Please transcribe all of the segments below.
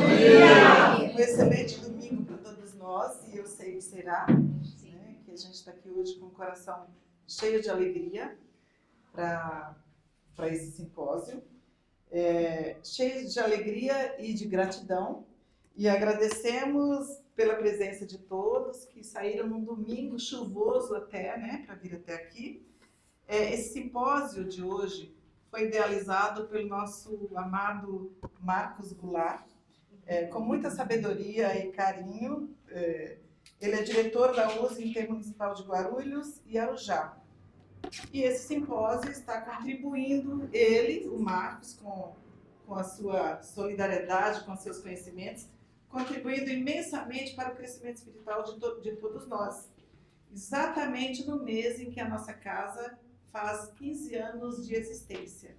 dia! Um excelente domingo para todos nós, e eu sei que será, né, que a gente está aqui hoje com o coração cheio de alegria para esse simpósio, cheio de alegria e de gratidão, e agradecemos pela presença de todos que saíram num domingo chuvoso até, né, para vir até aqui. Esse simpósio de hoje foi idealizado pelo nosso amado Marcos Goulart, com muita sabedoria e carinho. Ele é diretor da USE Intermunicipal de Guarulhos e Arujá. E esse simpósio está contribuindo, ele, o Marcos, com a sua solidariedade, com os seus conhecimentos, contribuindo imensamente para o crescimento espiritual de todos nós. Exatamente no mês em que a nossa casa faz 15 anos de existência.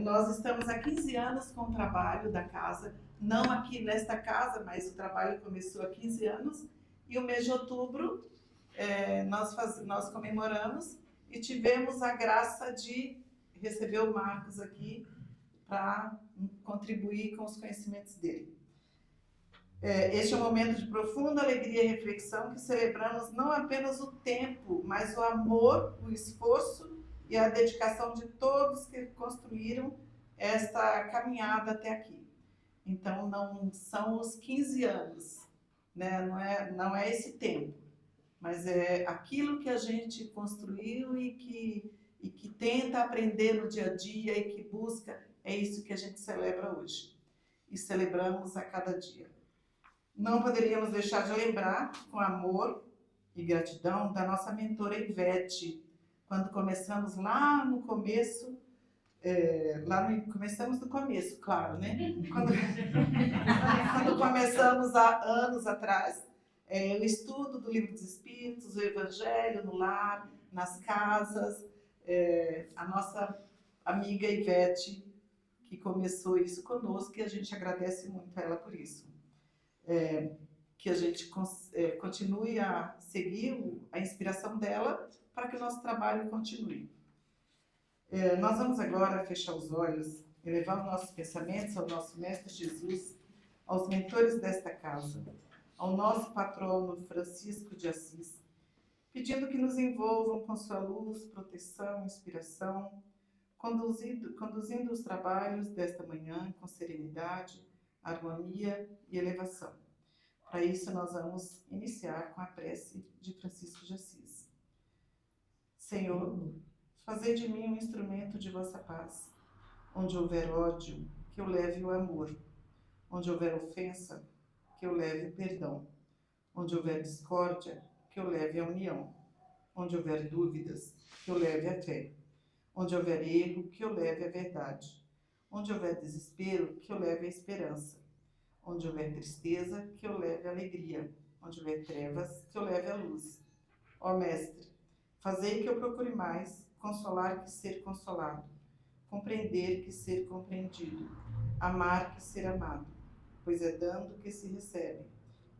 Nós estamos há 15 anos com o trabalho da casa, não aqui nesta casa, mas o trabalho começou há 15 anos, e o mês de outubro nós comemoramos e tivemos a graça de receber o Marcos aqui para contribuir com os conhecimentos dele. Este é um momento de profunda alegria e reflexão que celebramos não apenas o tempo, mas o amor, o esforço e a dedicação de todos que construíram esta caminhada até aqui. Então, não são os 15 anos, né? Não é esse tempo, mas é aquilo que a gente construiu e que tenta aprender no dia a dia e que busca, é isso que a gente celebra hoje. E celebramos a cada dia. Não poderíamos deixar de lembrar, com amor e gratidão, da nossa mentora Ivete, quando começamos lá no começo, começamos do começo, claro, né? Quando começamos há anos atrás, o estudo do Livro dos Espíritos, o Evangelho no lar, nas casas, a nossa amiga Ivete, que começou isso conosco, e a gente agradece muito a ela por isso. Que a gente continue a seguir a inspiração dela para que o nosso trabalho continue. Nós vamos agora fechar os olhos, elevar os nossos pensamentos ao nosso Mestre Jesus, aos mentores desta casa, ao nosso patrono Francisco de Assis, pedindo que nos envolvam com sua luz, proteção, inspiração, conduzindo os trabalhos desta manhã com serenidade, harmonia e elevação. Para isso, nós vamos iniciar com a prece de Francisco de Assis. Senhor, fazei de mim um instrumento de vossa paz. Onde houver ódio, que eu leve o amor. Onde houver ofensa, que eu leve o perdão. Onde houver discórdia, que eu leve a união. Onde houver dúvidas, que eu leve a fé. Onde houver erro, que eu leve a verdade. Onde houver desespero, que eu leve a esperança. Onde houver tristeza, que eu leve a alegria. Onde houver trevas, que eu leve a luz. Ó Mestre, fazei que eu procure mais consolar que ser consolado, compreender que ser compreendido, amar que ser amado, pois é dando que se recebe,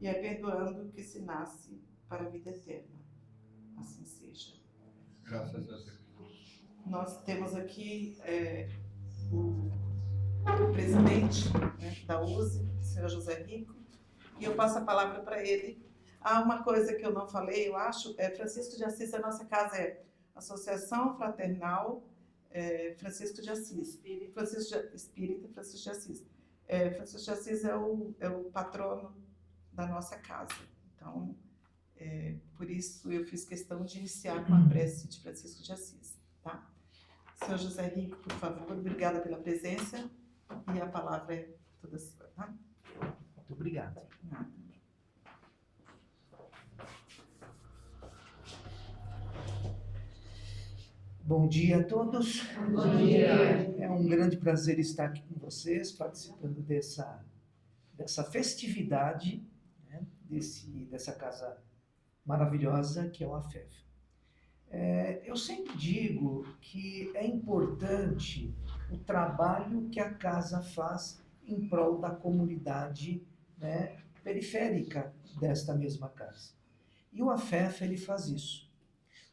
e é perdoando que se nasce para a vida eterna. Assim seja. Graças a Deus. Nós temos aqui o presidente, né, da USE, o senhor José Rico, e eu passo a palavra para ele. Há uma coisa que eu não falei, eu acho, Francisco de Assis, a nossa casa é Associação Fraternal Francisco de Assis, Espírita Francisco de Assis. Francisco de Assis é o patrono da nossa casa. Então, por isso eu fiz questão de iniciar com a prece de Francisco de Assis. Tá? Senhor José Rico, por favor, obrigada pela presença, e a palavra é toda sua. Tá? Muito obrigado. Nada. Bom dia a todos. Bom dia. É um grande prazer estar aqui com vocês, participando dessa festividade, né, dessa casa maravilhosa que é o AFEF. Eu sempre digo que é importante o trabalho que a casa faz em prol da comunidade, né, periférica desta mesma casa. E o AFEF, ele faz isso.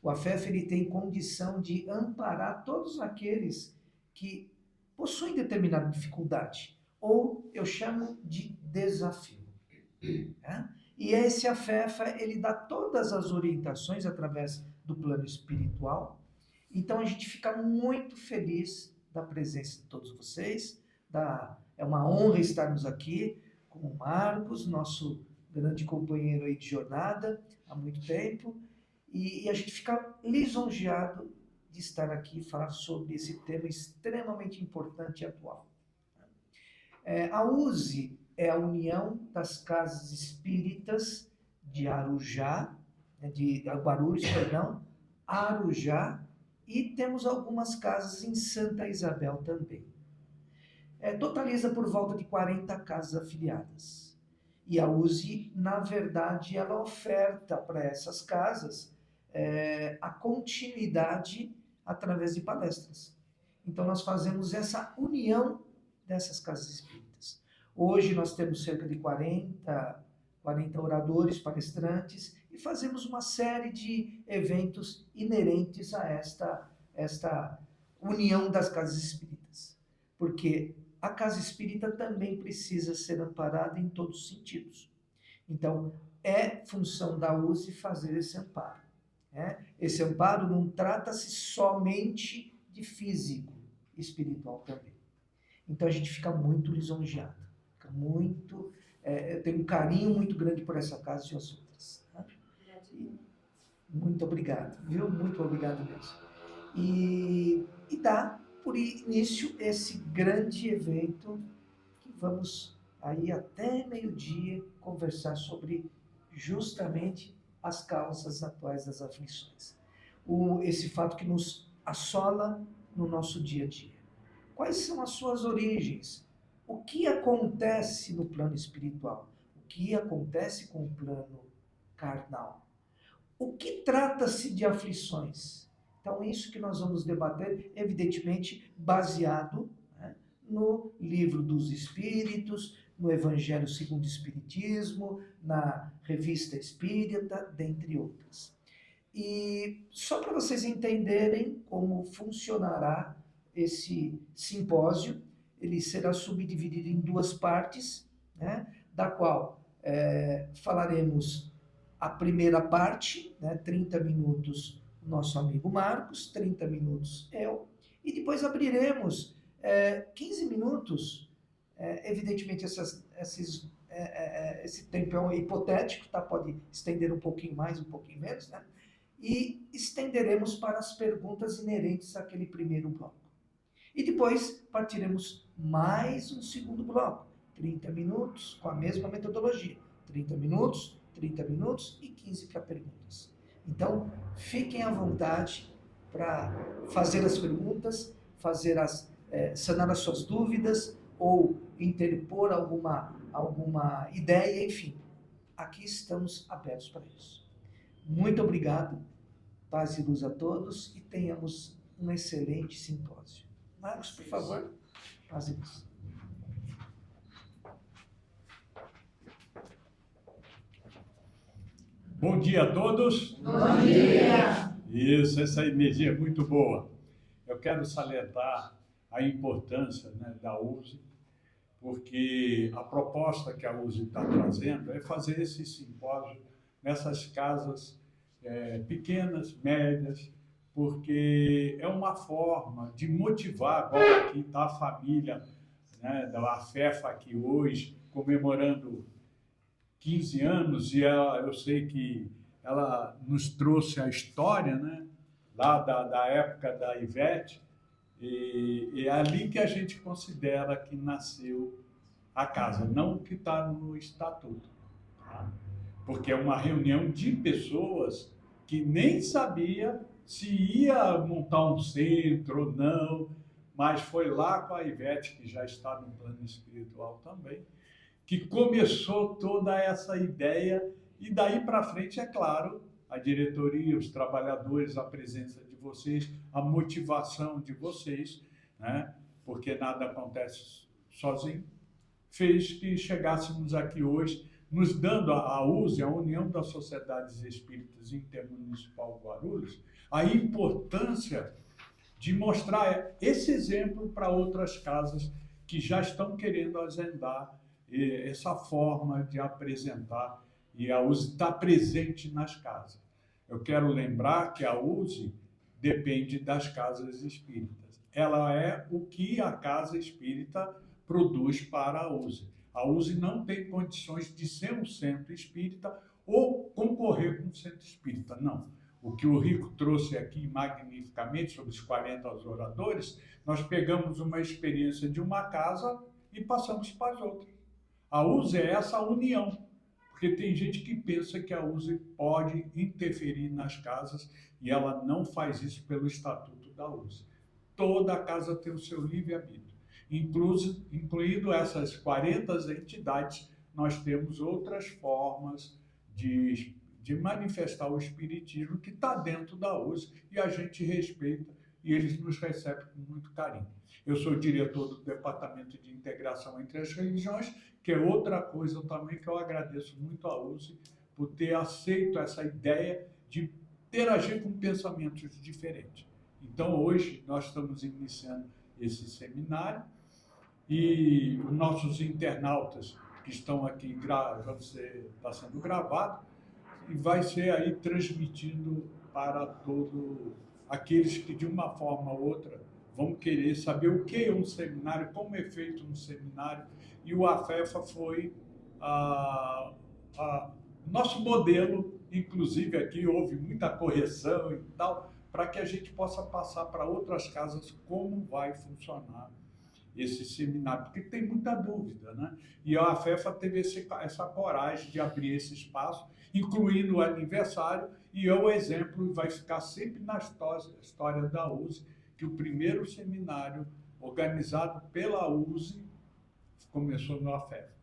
O AFEF, ele tem condição de amparar todos aqueles que possuem determinada dificuldade, ou eu chamo de desafio. Né? E esse AFEFA, ele dá todas as orientações através do plano espiritual. Então a gente fica muito feliz da presença de todos vocês. É uma honra estarmos aqui com o Marcos, nosso grande companheiro aí de jornada há muito tempo. E a gente fica lisonjeado de estar aqui e falar sobre esse tema extremamente importante e atual. A USE é a União das Casas Espíritas de Arujá, de Guarulhos, perdão, Arujá, e temos algumas casas em Santa Isabel também. Totaliza por volta de 40 casas afiliadas. E a USE, na verdade, ela oferta para essas casas a continuidade através de palestras. Então, nós fazemos essa união dessas casas espíritas. Hoje, nós temos cerca de 40 oradores, palestrantes, e fazemos uma série de eventos inerentes a esta união das casas espíritas. Porque a casa espírita também precisa ser amparada em todos os sentidos. Então, é função da USE fazer esse amparo. Esse amparo não trata-se somente de físico, espiritual também. Então, a gente fica muito lisonjeado. Eu tenho um carinho muito grande por essa casa e as outras. Muito obrigado, viu? Muito obrigado mesmo. E dá por início esse grande evento que vamos aí até meio-dia conversar sobre justamente as causas atuais das aflições. Esse fato que nos assola no nosso dia a dia. Quais são as suas origens? O que acontece no plano espiritual? O que acontece com o plano carnal? O que trata-se de aflições? Então, isso que nós vamos debater, evidentemente, baseado no Livro dos Espíritos, no Evangelho segundo o Espiritismo, na Revista Espírita, dentre outras. E só para vocês entenderem como funcionará esse simpósio, ele será subdividido em duas partes, da qual falaremos a primeira parte, 30 minutos, nosso amigo Marcos, 30 minutos eu, e depois abriremos 15 minutos, evidentemente esse tempo é hipotético, pode estender um pouquinho mais, um pouquinho menos, e estenderemos para as perguntas inerentes àquele primeiro bloco. E depois partiremos mais um segundo bloco, 30 minutos, com a mesma metodologia, 30 minutos e 15 para perguntas. Então, fiquem à vontade para fazer as perguntas, sanar as suas dúvidas ou interpor alguma ideia, enfim. Aqui estamos abertos para isso. Muito obrigado, paz e luz a todos e tenhamos um excelente simpósio. Marcos, por favor, paz e luz. Bom dia a todos. Bom dia. Isso, essa energia é muito boa. Eu quero salientar a importância da USE, porque a proposta que a USE está trazendo é fazer esse simpósio nessas casas pequenas, médias, porque é uma forma de motivar. Agora aqui está a família da AFEFA aqui hoje, comemorando 15 anos, e eu sei que ela nos trouxe a história, lá da época da Ivete, e é ali que a gente considera que nasceu a casa, não que está no estatuto, tá? Porque é uma reunião de pessoas que nem sabia se ia montar um centro ou não, mas foi lá com a Ivete, que já está no plano espiritual também, que começou toda essa ideia, e daí para frente, é claro, a diretoria, os trabalhadores, a presença de vocês, a motivação de vocês, porque nada acontece sozinho, fez que chegássemos aqui hoje, nos dando a USE, a União das Sociedades Espíritas Intermunicipal Guarulhos, a importância de mostrar esse exemplo para outras casas que já estão querendo agendar essa forma de apresentar, e a USE está presente nas casas. Eu quero lembrar que a USE depende das casas espíritas. Ela é o que a casa espírita produz para a USE. A USE não tem condições de ser um centro espírita ou concorrer com um centro espírita, não. O que o Rico trouxe aqui magnificamente sobre os 40 oradores, nós pegamos uma experiência de uma casa e passamos para as outras. A USE é essa união, porque tem gente que pensa que a USE pode interferir nas casas e ela não faz isso pelo estatuto da USE. Toda casa tem o seu livre-arbítrio. Incluindo essas 40 entidades, nós temos outras formas de manifestar o espiritismo que está dentro da USE e a gente respeita e eles nos recebem com muito carinho. Eu sou diretor do Departamento de Integração entre as Religiões, que é outra coisa também que eu agradeço muito à USE por ter aceito essa ideia de interagir com pensamentos diferentes. Então, hoje, nós estamos iniciando esse seminário e os nossos internautas que estão aqui, está sendo gravado, e vai ser aí transmitindo para todos aqueles que, de uma forma ou outra, vão querer saber o que é um seminário, como é feito um seminário, e o AFEFA foi nosso modelo, inclusive aqui houve muita correção e tal, para que a gente possa passar para outras casas como vai funcionar esse seminário, porque tem muita dúvida, né? E a AFEFA teve essa coragem de abrir esse espaço, incluindo o aniversário, e é o exemplo, vai ficar sempre na história da USE, que o primeiro seminário organizado pela USE começou no AFEFA.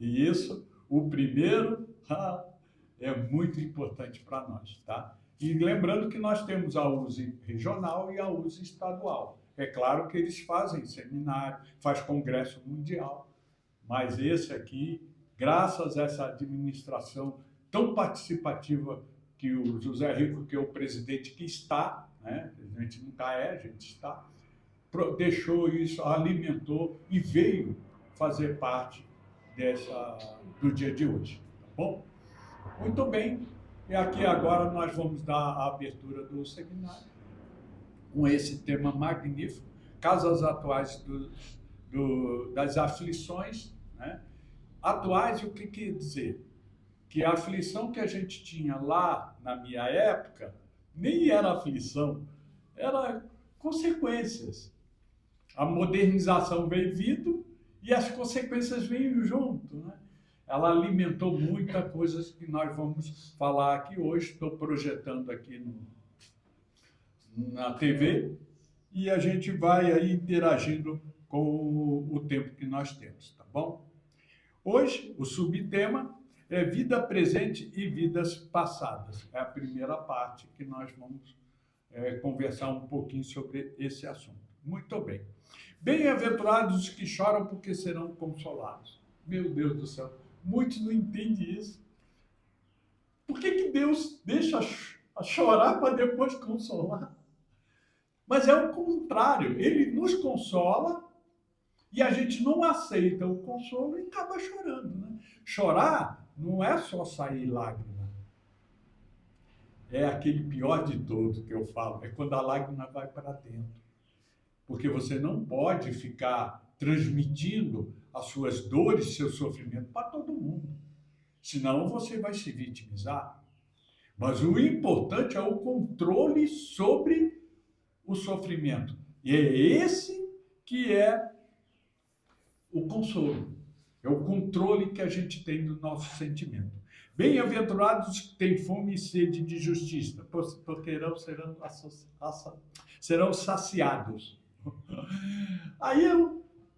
E isso, o primeiro, é muito importante para nós, tá? E lembrando que nós temos a USE regional e a USE estadual. É claro que eles fazem seminário, faz congresso mundial, mas esse aqui, graças a essa administração tão participativa que o José Rico, que é o presidente que está, né? A gente nunca é, a gente está, deixou isso, alimentou e veio fazer parte do dia de hoje, tá bom? Muito bem, e aqui agora nós vamos dar a abertura do seminário com esse tema magnífico, causas atuais das aflições, né? Atuais, o que quer dizer? Que a aflição que a gente tinha lá na minha época nem era aflição, era consequências. A modernização veio vindo e as consequências veio junto, né? Ela alimentou muita coisa que nós vamos falar aqui hoje. Estou projetando aqui na TV e a gente vai aí interagindo com o tempo que nós temos, tá bom? Hoje, o subtema é vida presente e vidas passadas. É a primeira parte que nós vamos conversar um pouquinho sobre esse assunto. Muito bem. Bem-aventurados os que choram porque serão consolados. Meu Deus do céu, muitos não entendem isso. Por que Deus deixa chorar para depois consolar? Mas é o contrário, ele nos consola e a gente não aceita o consolo e acaba chorando, né? Chorar não é só sair lágrima. É aquele pior de todo que eu falo, é quando a lágrima vai para dentro. Porque você não pode ficar transmitindo as suas dores, seu sofrimento para todo mundo. Senão você vai se vitimizar. Mas o importante é o controle sobre o sofrimento. E é esse que é o consolo. É o controle que a gente tem do nosso sentimento. Bem-aventurados que têm fome e sede de justiça, porque serão saciados. Aí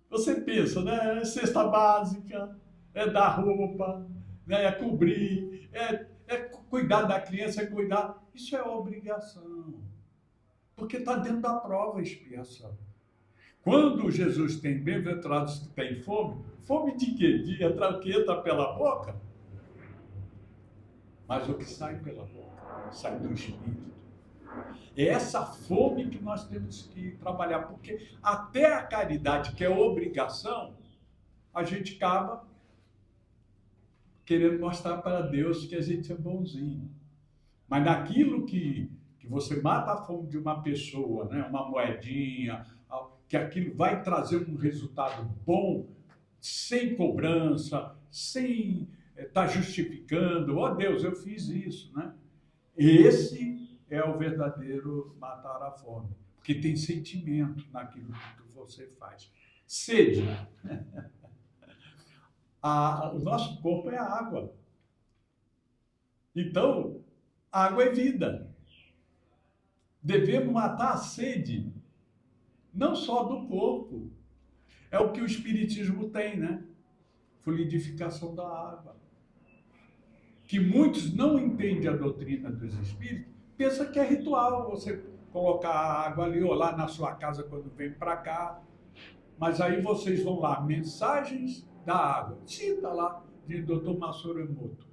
você pensa, né? É cesta básica, é dar roupa, né? É cobrir, é cuidar da criança, é cuidar. Isso é obrigação. Porque está dentro da prova a expiação. Quando Jesus tem bem-aventurados que têm fome, fome de quê? De entrar o que entra pela boca? Mas o que sai pela boca, sai do espírito. É essa fome que nós temos que trabalhar, porque até a caridade, que é obrigação, a gente acaba querendo mostrar para Deus que a gente é bonzinho. Mas naquilo que você mata a fome de uma pessoa, né? Uma moedinha, que aquilo vai trazer um resultado bom, sem cobrança, sem estar justificando, oh Deus, eu fiz isso, né? Esse é o verdadeiro matar a fome, porque tem sentimento naquilo que você faz. Sede. O nosso corpo é a água. Então, água é vida. Devemos matar a sede, não só do corpo. É o que o Espiritismo tem, né? Fluidificação da água. Que muitos não entendem a doutrina dos Espíritos, pensa que é ritual você colocar a água ali ou lá na sua casa quando vem para cá. Mas aí vocês vão lá, mensagens da água. Cita lá, de Dr. Masaru Emoto.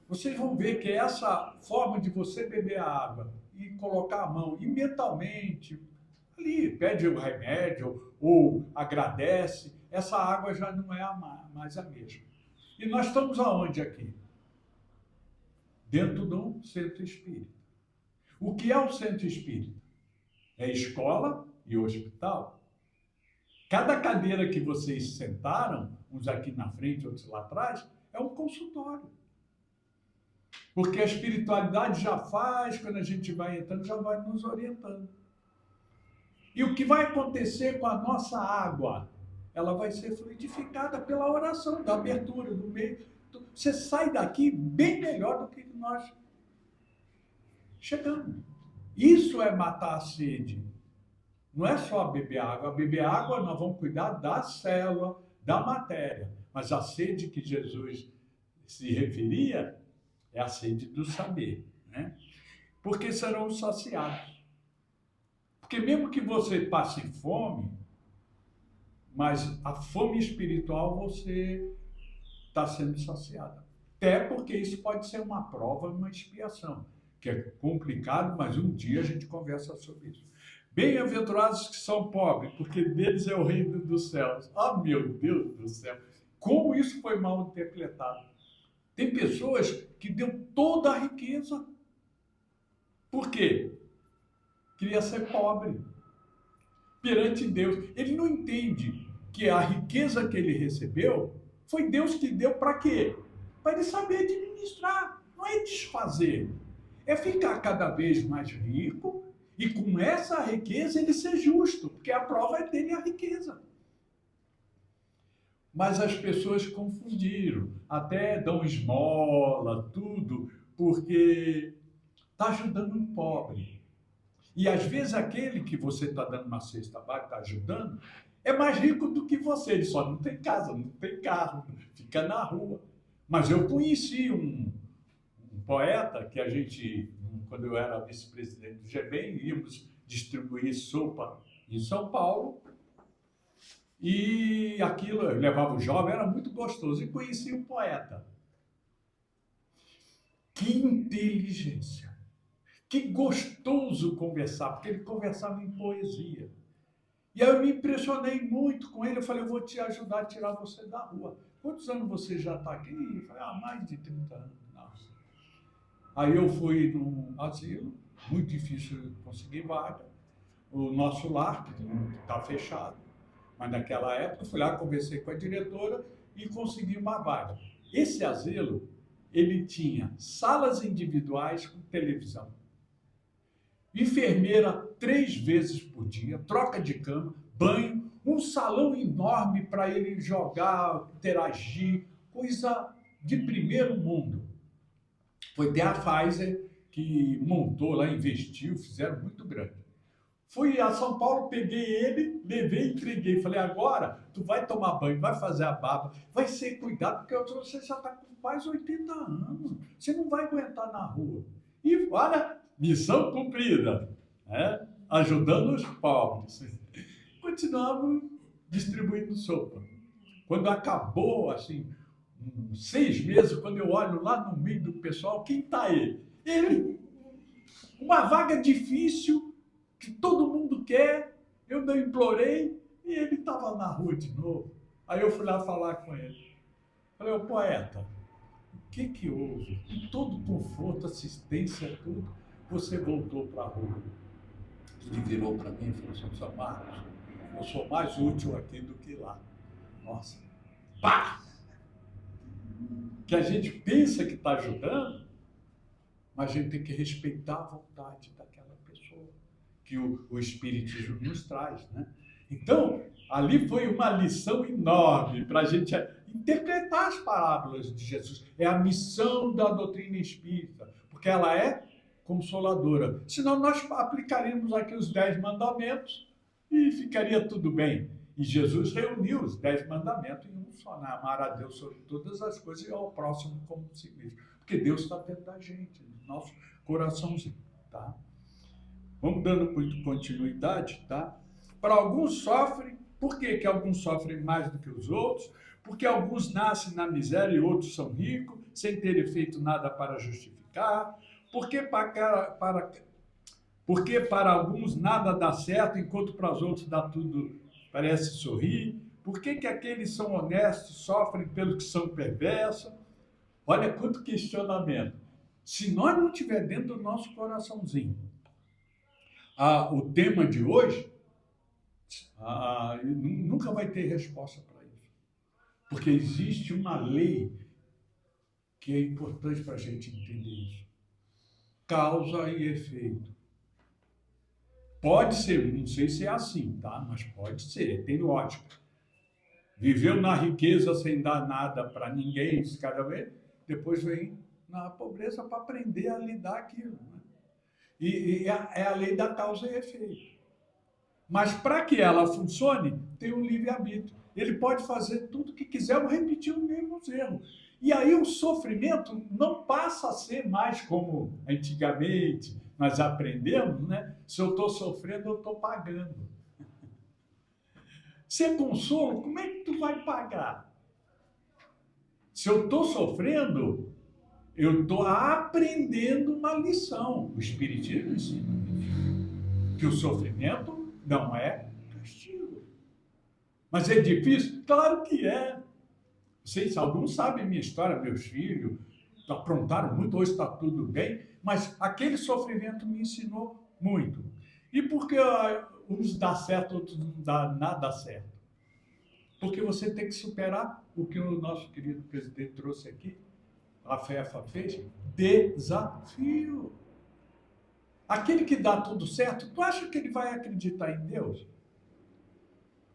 Vocês vão ver que essa forma de você beber a água e colocar a mão e mentalmente, ali, pede o remédio ou agradece, essa água já não é mais a mesma. E nós estamos aonde aqui? Dentro de um centro espírita. O que é o centro espírita? É escola e hospital. Cada cadeira que vocês sentaram, uns aqui na frente, outros lá atrás, é um consultório. Porque a espiritualidade já faz, quando a gente vai entrando, já vai nos orientando. E o que vai acontecer com a nossa água? Ela vai ser fluidificada pela oração, da abertura, do meio. Você sai daqui bem melhor do que nós chegamos. Isso é matar a sede. Não é só beber água. Beber água, nós vamos cuidar da célula, da matéria. Mas a sede que Jesus se referia é a sede do saber, né? Porque serão saciados. Porque mesmo que você passe fome, mas a fome espiritual você está sendo saciada. Até porque isso pode ser uma prova, uma expiação, que é complicado, mas um dia a gente conversa sobre isso. Bem-aventurados que são pobres, porque deles é o reino dos céus. Ah, meu Deus do céu! Como isso foi mal interpretado. Tem pessoas que deu toda a riqueza. Por quê? Queria ser pobre perante Deus. Ele não entende que a riqueza que ele recebeu foi Deus que deu para quê? Para ele saber administrar. Não é desfazer. É ficar cada vez mais rico e com essa riqueza ele ser justo, porque a prova é dele a riqueza. Mas as pessoas confundiram, até dão esmola, tudo, porque está ajudando um pobre. E às vezes aquele que você está dando uma cesta básica, está ajudando, é mais rico do que você, ele só não tem casa, não tem carro, fica na rua. Mas eu conheci um poeta que a gente, quando eu era vice-presidente do GBEM, íamos distribuir sopa em São Paulo. E aquilo, eu levava o jovem, era muito gostoso. E conheci um poeta. Que inteligência! Que gostoso conversar, porque ele conversava em poesia. E aí eu me impressionei muito com ele. Eu falei, eu vou te ajudar a tirar você da rua. Quantos anos você já está aqui? Eu falei, mais de 30 anos. Nossa. Aí eu fui num asilo, muito difícil conseguir vaga. O nosso lar, que está fechado. Mas naquela época, eu fui lá, conversei com a diretora e consegui uma vaga. Esse asilo, ele tinha salas individuais com televisão, enfermeira 3 vezes por dia, troca de cama, banho, um salão enorme para ele jogar, interagir, coisa de primeiro mundo. Foi até a Pfizer que montou lá, investiu, fizeram muito grande. Fui a São Paulo, peguei ele, levei, entreguei. Falei, agora tu vai tomar banho, vai fazer a barba, vai ser cuidado, porque você já está com quase 80 anos. Você não vai aguentar na rua. E olha, missão cumprida, né? Ajudando os pobres. Continuamos distribuindo sopa. Quando acabou, assim, 6 meses, quando eu olho lá no meio do pessoal, quem está aí? Ele. Uma vaga difícil, que todo mundo quer, eu não implorei, e ele estava na rua de novo. Aí eu fui lá falar com ele. Falei, ô poeta, o que houve? Com todo conforto, assistência, tudo, você voltou para a rua. Ele virou para mim e falou assim, São Marcos, eu sou mais útil aqui do que lá. Nossa, pá! Que a gente pensa que está ajudando, mas a gente tem que respeitar a vontade daquela pessoa, que o Espiritismo nos traz, né? Então, ali foi uma lição enorme para a gente interpretar as parábolas de Jesus. É a missão da doutrina espírita, porque ela é consoladora. Senão nós aplicaríamos aqui os 10 mandamentos e ficaria tudo bem. E Jesus reuniu os 10 mandamentos em um só, né? Amar a Deus sobre todas as coisas e ao próximo como si mesmo. Porque Deus está dentro da gente, no nosso coraçãozinho, tá? Vamos dando continuidade, tá? Para alguns sofrem, por que alguns sofrem mais do que os outros? Porque alguns nascem na miséria e outros são ricos, sem terem feito nada para justificar. Porque para alguns nada dá certo, enquanto para os outros dá tudo, parece sorrir. Por que aqueles que são honestos sofrem pelos que são perversos? Olha quanto questionamento. Se nós não tiver dentro do nosso coraçãozinho o tema de hoje, nunca vai ter resposta para isso. Porque existe uma lei que é importante para a gente entender isso. Causa e efeito. Pode ser, não sei se é assim, tá? Mas pode ser, tem lógica. Viveu na riqueza sem dar nada para ninguém, cada vez, depois vem na pobreza para aprender a lidar aquilo, né? E é a lei da causa e efeito. Mas para que ela funcione, tem um livre-arbítrio. Ele pode fazer tudo o que quiser ou repetir os mesmos erros. E aí o sofrimento não passa a ser mais como antigamente nós aprendemos, né? Se eu estou sofrendo, eu estou pagando. Se é consolo, como é que tu vai pagar? Se eu estou sofrendo, eu estou aprendendo uma lição. O Espiritismo ensina que o sofrimento não é castigo. Mas é difícil? Claro que é. Vocês, alguns sabem minha história, meus filhos aprontaram muito, hoje está tudo bem, mas aquele sofrimento me ensinou muito. E por que uns dá certo, outros não dá nada certo? Porque você tem que superar o que o nosso querido presidente trouxe aqui, a FEFA fez, desafio. Aquele que dá tudo certo, tu acha que ele vai acreditar em Deus?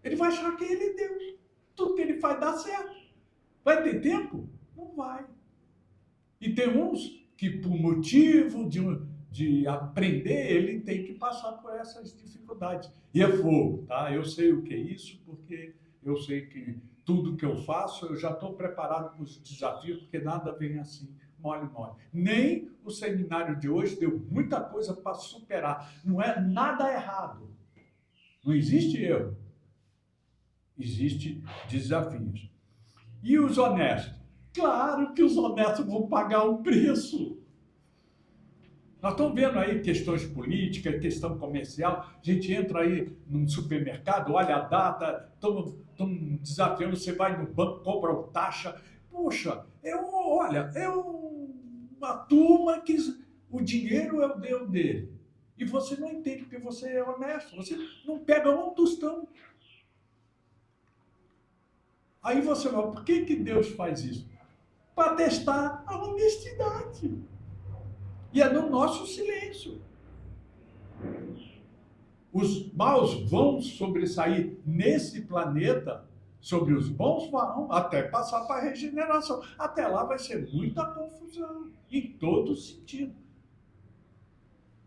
Ele vai achar que ele é Deus. Tudo que ele faz dá certo. Vai ter tempo? Não vai. E tem uns que, por motivo de aprender, ele tem que passar por essas dificuldades. E é fogo, tá? Eu sei o que é isso, porque eu sei que tudo que eu faço, eu já estou preparado para os desafios, porque nada vem assim, mole. Nem o seminário de hoje deu muita coisa para superar. Não é nada errado. Não existe erro. Existem desafios. E os honestos? Claro que os honestos vão pagar um preço. Nós estamos vendo aí questões políticas, questão comercial. A gente entra aí num supermercado, olha a data, estão desafiando, você vai no banco, compra uma taxa. Poxa, é uma turma que o dinheiro é o Deus dele. E você não entende porque você é honesto. Você não pega um tostão. Aí você fala, por que Deus faz isso? Para testar a honestidade. E é no nosso silêncio. Os maus vão sobressair nesse planeta sobre os bons vão, até passar para a regeneração. Até lá vai ser muita confusão, em todo sentido.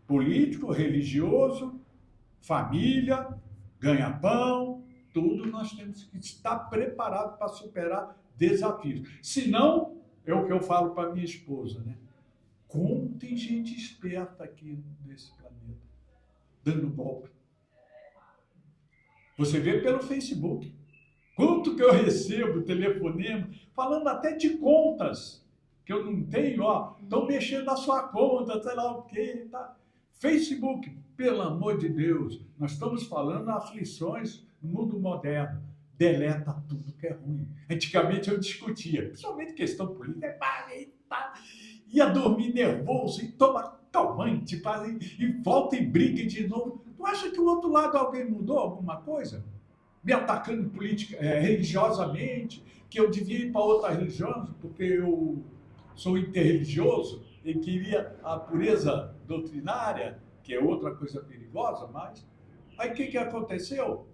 Político, religioso, família, ganha-pão, tudo nós temos que estar preparado para superar desafios. Senão, é o que eu falo para minha esposa, né? Como tem gente esperta aqui nesse planeta, dando golpe. Você vê pelo Facebook. Quanto que eu recebo telefonema, falando até de contas que eu não tenho, ó, estão mexendo na sua conta, sei lá o quê, tá? Facebook, pelo amor de Deus, nós estamos falando aflições no mundo moderno. Deleta tudo que é ruim. Antigamente eu discutia, principalmente questão política, ia dormir nervoso e toma calmante, e volta e briga de novo. Tu acha que o outro lado alguém mudou alguma coisa? Me atacando religiosamente, que eu devia ir para outra religião, porque eu sou interreligioso e queria a pureza doutrinária, que é outra coisa perigosa, mas... Aí o que aconteceu?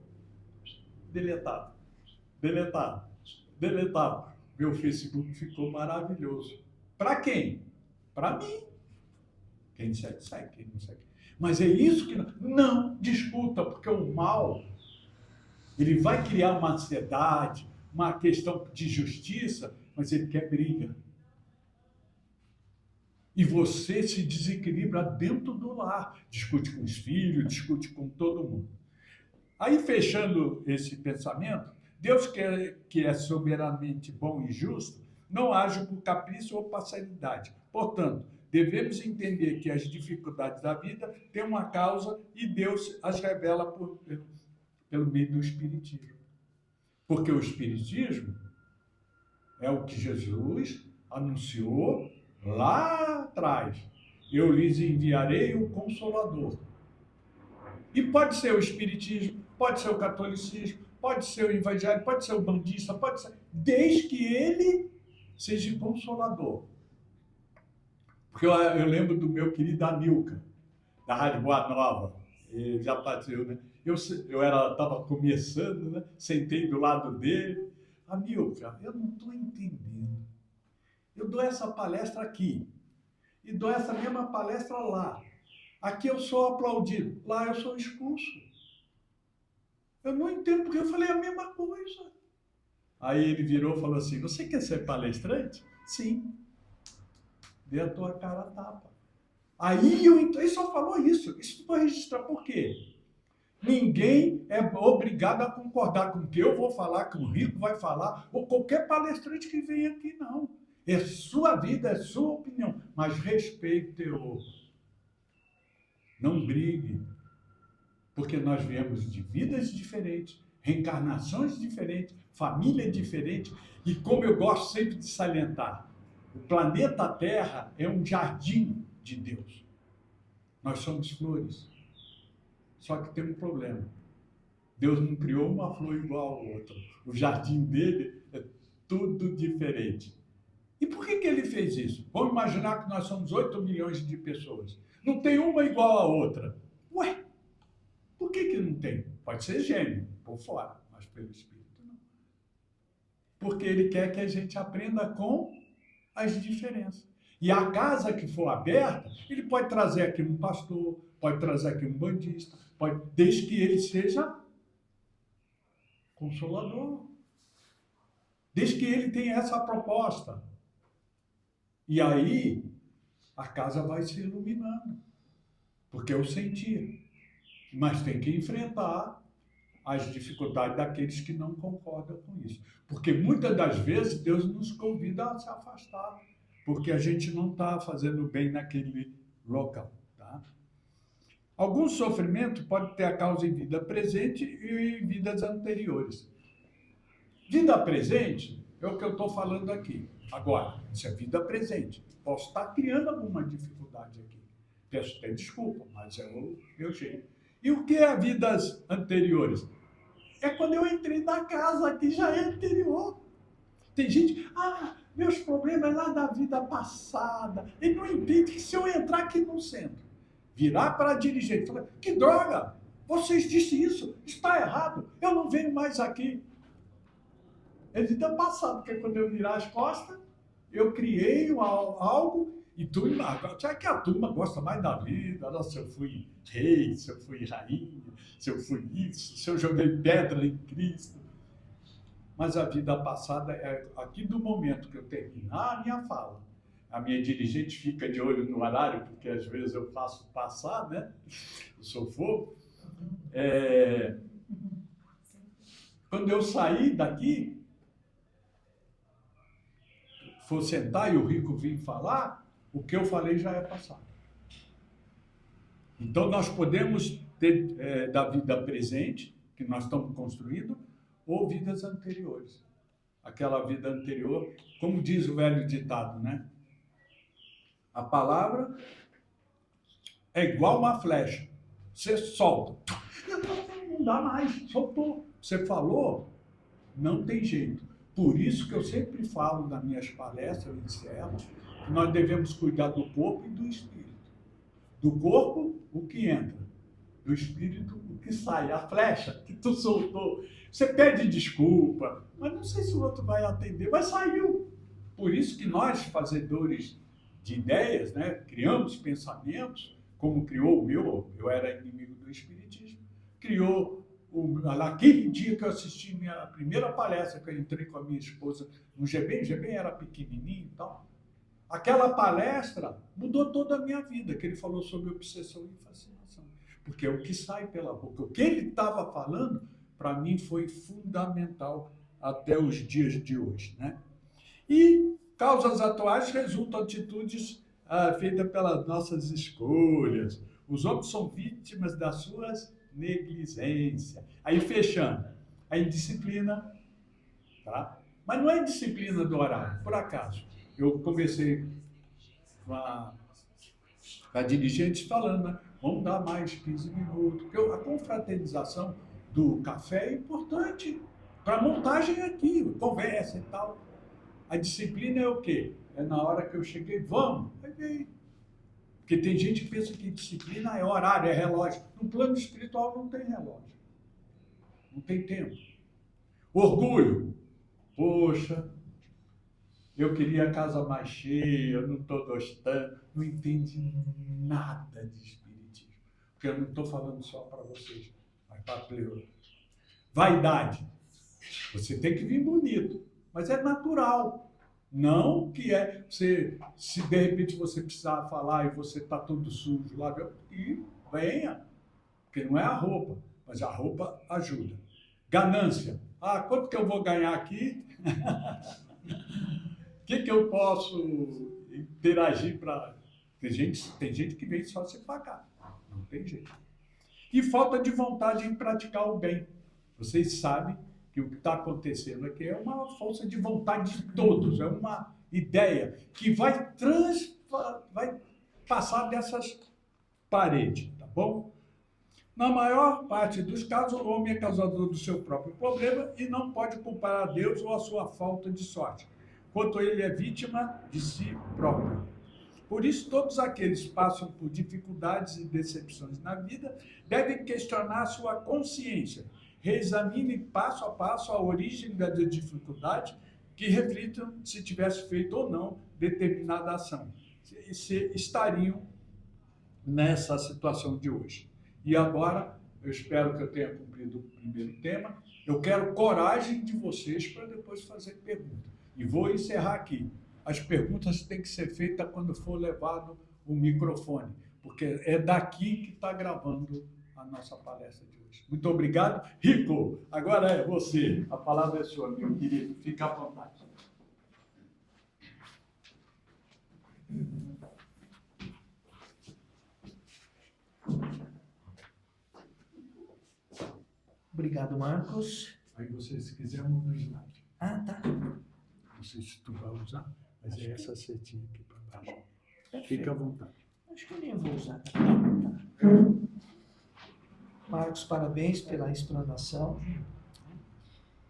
Deletado, deletado, deletado. Meu Facebook ficou maravilhoso. Para quem? Para mim. Quem segue, segue, quem não segue. Mas é isso que... Não discuta, porque o mal, ele vai criar uma ansiedade, uma questão de justiça, mas ele quer briga. E você se desequilibra dentro do lar. Discute com os filhos, discute com todo mundo. Aí, fechando esse pensamento, Deus, que é soberanamente bom e justo, não age por capricho ou parcialidade. Portanto, devemos entender que as dificuldades da vida têm uma causa e Deus as revela pelo meio do Espiritismo. Porque o Espiritismo é o que Jesus anunciou lá atrás. Eu lhes enviarei o Consolador. E pode ser o Espiritismo, pode ser o catolicismo, pode ser o evangelho, pode ser o bandista, pode ser... Desde que ele seja consolador. Porque eu lembro do meu querido Amilcar, da Rádio Boa Nova. Ele já partiu, né? Eu estava começando, né? Sentei do lado dele. Amilcar, eu não estou entendendo. Eu dou essa palestra aqui e dou essa mesma palestra lá. Aqui eu sou aplaudido, lá eu sou expulso. Eu não entendo porque eu falei a mesma coisa. Aí ele virou e falou assim, você quer ser palestrante? Sim. Dê a tua cara a tapa. Aí ele só falou isso. Isso foi registrar. Por quê? Ninguém é obrigado a concordar com o que eu vou falar, que o Rico vai falar, ou qualquer palestrante que venha aqui, não. É sua vida, é sua opinião, mas respeite o outro. Não brigue, porque nós viemos de vidas diferentes, reencarnações diferentes, família diferente, e como eu gosto sempre de salientar, o planeta Terra é um jardim de Deus. Nós somos flores. Só que tem um problema. Deus não criou uma flor igual a outra. O jardim dele é tudo diferente. E por que ele fez isso? Vamos imaginar que nós somos 8 milhões de pessoas. Não tem uma igual a outra. Ué, por que não tem? Pode ser gênio, por fora, mas pelo Espírito não. Porque ele quer que a gente aprenda com as diferenças. E a casa que for aberta, ele pode trazer aqui um pastor, pode trazer aqui um bandista, desde que ele seja consolador. Desde que ele tenha essa proposta. E aí, a casa vai se iluminando. Porque eu senti. Mas tem que enfrentar as dificuldades daqueles que não concordam com isso. Porque muitas das vezes Deus nos convida a se afastar. Porque a gente não está fazendo bem naquele local. Tá? Algum sofrimento pode ter a causa em vida presente e em vidas anteriores. Vida presente é o que eu estou falando aqui. Agora, isso é vida presente. Posso estar criando alguma dificuldade aqui. Peço até desculpa, mas é o meu jeito. E o que é vidas anteriores? É quando eu entrei na casa aqui, já é anterior. Tem gente, meus problemas lá da vida passada. Ele não entende que se eu entrar aqui no centro, virar para a dirigente e falar, que droga, vocês disseram isso, está errado, eu não venho mais aqui. É vida passada, porque quando eu virar as costas, eu criei algo e já que a turma gosta mais da vida, se eu fui rei, se eu fui rainha, se eu fui isso, se eu joguei pedra em Cristo. Mas a vida passada é aqui do momento que eu terminar a minha fala. A minha dirigente fica de olho no horário, porque às vezes eu faço passar, né? Eu sou fogo. Quando eu sair daqui, for sentar e o rico vir falar, o que eu falei já é passado. Então, nós podemos ter da vida presente, que nós estamos construindo, ou vidas anteriores. Aquela vida anterior, como diz o velho ditado, né? A palavra é igual uma flecha. Você solta. Não dá mais, soltou. Você falou, não tem jeito. Por isso que eu sempre falo nas minhas palestras, eu encerro, que nós devemos cuidar do corpo e do espírito. Do corpo, o que entra. Do espírito, o que sai. A flecha que tu soltou. Você pede desculpa, mas não sei se o outro vai atender, mas saiu. Por isso que nós, fazedores de ideias, né, criamos pensamentos, como criou o meu, eu era inimigo do espiritismo, criou naquele dia que eu assisti minha primeira palestra, que eu entrei com a minha esposa no GBEM, o GBEM era pequenininho e tal. Aquela palestra mudou toda a minha vida, que ele falou sobre obsessão e fascinação. Porque é o que sai pela boca. O que ele estava falando, para mim, foi fundamental até os dias de hoje, né? E causas atuais resultam atitudes feitas pelas nossas escolhas. Os homens são vítimas das suas negligências. Aí, fechando, a indisciplina, tá? Mas não é indisciplina do horário, por acaso. Eu conversei com a dirigente falando, né? Vamos dar mais 15 minutos. Porque a confraternização do café é importante para a montagem aqui, conversa e tal. A disciplina é o quê? É na hora que eu cheguei, vamos, peguei. Porque tem gente que pensa que disciplina é horário, é relógio. No plano espiritual não tem relógio. Não tem tempo. Orgulho. Poxa, eu queria a casa mais cheia, eu não estou gostando. Não entende nada de espiritismo. Porque eu não estou falando só para vocês, mas para a pleura. Vaidade. Você tem que vir bonito, mas é natural. Não que é, se de repente você precisar falar e você está todo sujo lá, e venha, porque não é a roupa, mas a roupa ajuda. Ganância. Quanto que eu vou ganhar aqui? O que eu posso interagir para... Tem gente que vem só se pagar, não tem jeito. E falta de vontade em praticar o bem. Vocês sabem que o que está acontecendo aqui é uma força de vontade de todos, é uma ideia que vai passar dessas paredes, tá bom? Na maior parte dos casos, o homem é causador do seu próprio problema e não pode culpar a Deus ou a sua falta de sorte, quanto ele é vítima de si próprio. Por isso, todos aqueles que passam por dificuldades e decepções na vida devem questionar sua consciência. Reexamine passo a passo a origem da dificuldade, que reflitam se tivesse feito ou não determinada ação. Se estariam nessa situação de hoje. E agora, eu espero que eu tenha cumprido o primeiro tema. Eu quero coragem de vocês para depois fazer perguntas. E vou encerrar aqui. As perguntas têm que ser feitas quando for levado o microfone, porque é daqui que está gravando a nossa palestra de hoje. Muito obrigado. Rico, agora é você. A palavra é sua, meu querido. Fica à vontade. Obrigado, Marcos. Aí você, se quiser, muda o slide. Tá. Não sei se tu vai usar, mas é essa setinha aqui para baixo. Perfeito. Fica à vontade. Acho que eu nem vou usar. Marcos, parabéns pela explanação.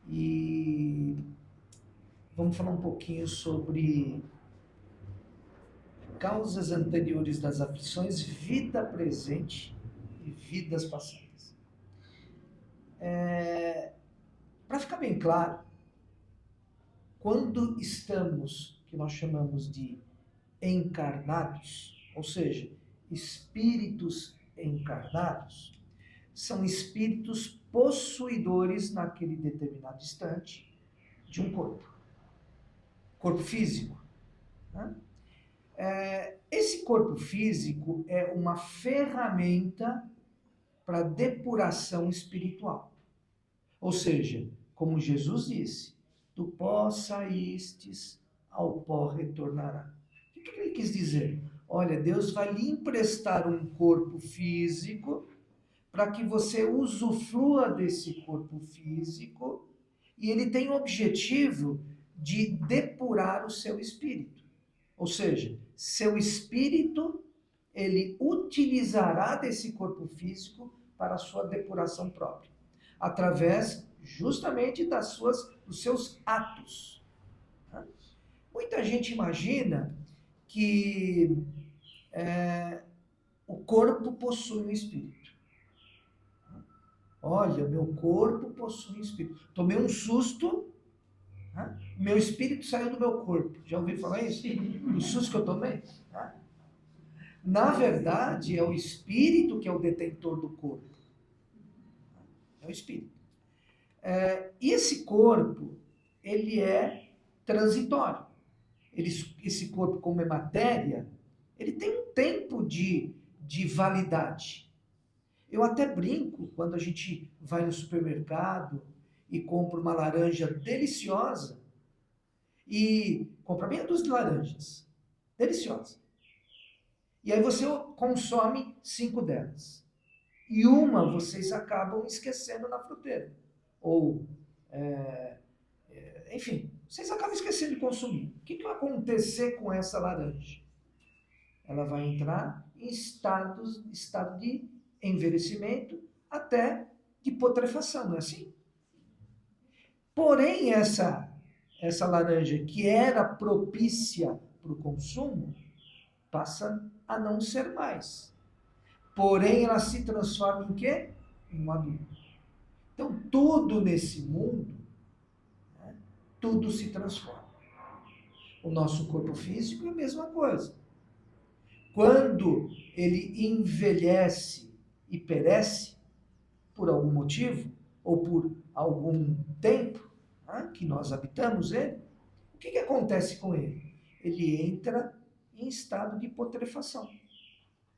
E vamos falar um pouquinho sobre causas anteriores das aflições, vida presente e vidas passadas. Para ficar bem claro, quando estamos, que nós chamamos de encarnados, ou seja, espíritos encarnados, são espíritos possuidores naquele determinado instante de um corpo físico, né? Esse corpo físico é uma ferramenta para depuração espiritual. Ou seja, como Jesus disse, do pó saístes ao pó retornará. O que ele quis dizer? Olha, Deus vai lhe emprestar um corpo físico para que você usufrua desse corpo físico, e ele tem o objetivo de depurar o seu espírito. Ou seja, seu espírito, ele utilizará desse corpo físico para a sua depuração própria, através justamente dos seus atos. Muita gente imagina que o corpo possui um espírito. Olha, meu corpo possui um espírito. Tomei um susto, meu espírito saiu do meu corpo. Já ouviu falar isso? O susto que eu tomei? Na verdade, é o espírito que é o detentor do corpo. É o espírito. E esse corpo, ele é transitório. Esse corpo, como é matéria, ele tem um tempo de validade. Eu até brinco quando a gente vai no supermercado e compra uma laranja deliciosa e compra meia dúzia de laranjas. Deliciosa. E aí você consome 5 delas. E uma vocês acabam esquecendo na fruteira. Ou, enfim, vocês acabam esquecendo de consumir. O que vai acontecer com essa laranja? Ela vai entrar em estado de envelhecimento até de putrefação, não é assim? Porém, essa laranja que era propícia para o consumo, passa a não ser mais. Porém, ela se transforma em quê? Em um adulto. Então, tudo nesse mundo, tudo se transforma. O nosso corpo físico é a mesma coisa. Quando ele envelhece e perece, por algum motivo, ou por algum tempo que nós habitamos ele, o que acontece com ele? Ele entra em estado de putrefação.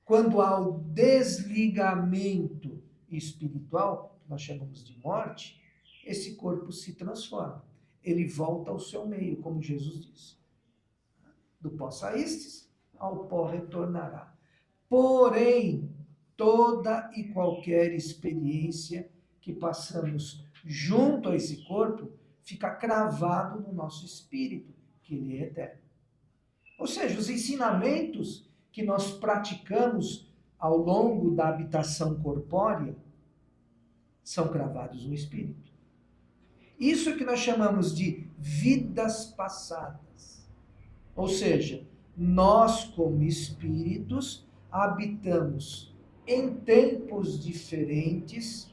Quando há o desligamento espiritual, que nós chamamos de morte, esse corpo se transforma. Ele volta ao seu meio, como Jesus disse. Do pó saístes, ao pó retornará. Porém, toda e qualquer experiência que passamos junto a esse corpo fica cravado no nosso espírito, que ele é eterno. Ou seja, os ensinamentos que nós praticamos ao longo da habitação corpórea são cravados no espírito. Isso é que nós chamamos de vidas passadas. Ou seja, nós como espíritos habitamos em tempos diferentes,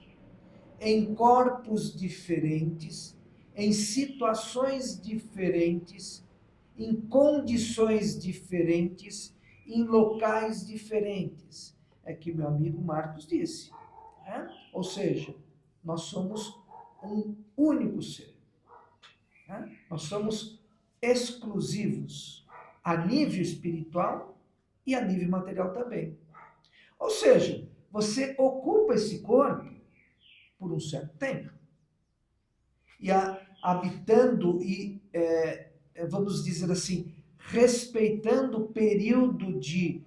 em corpos diferentes, em situações diferentes, em condições diferentes, em locais diferentes. É que meu amigo Marcos disse. Ou seja, nós somos um único ser. Nós somos exclusivos a nível espiritual e a nível material também. Ou seja, você ocupa esse corpo por um certo tempo. E habitando e, vamos dizer assim, respeitando o período de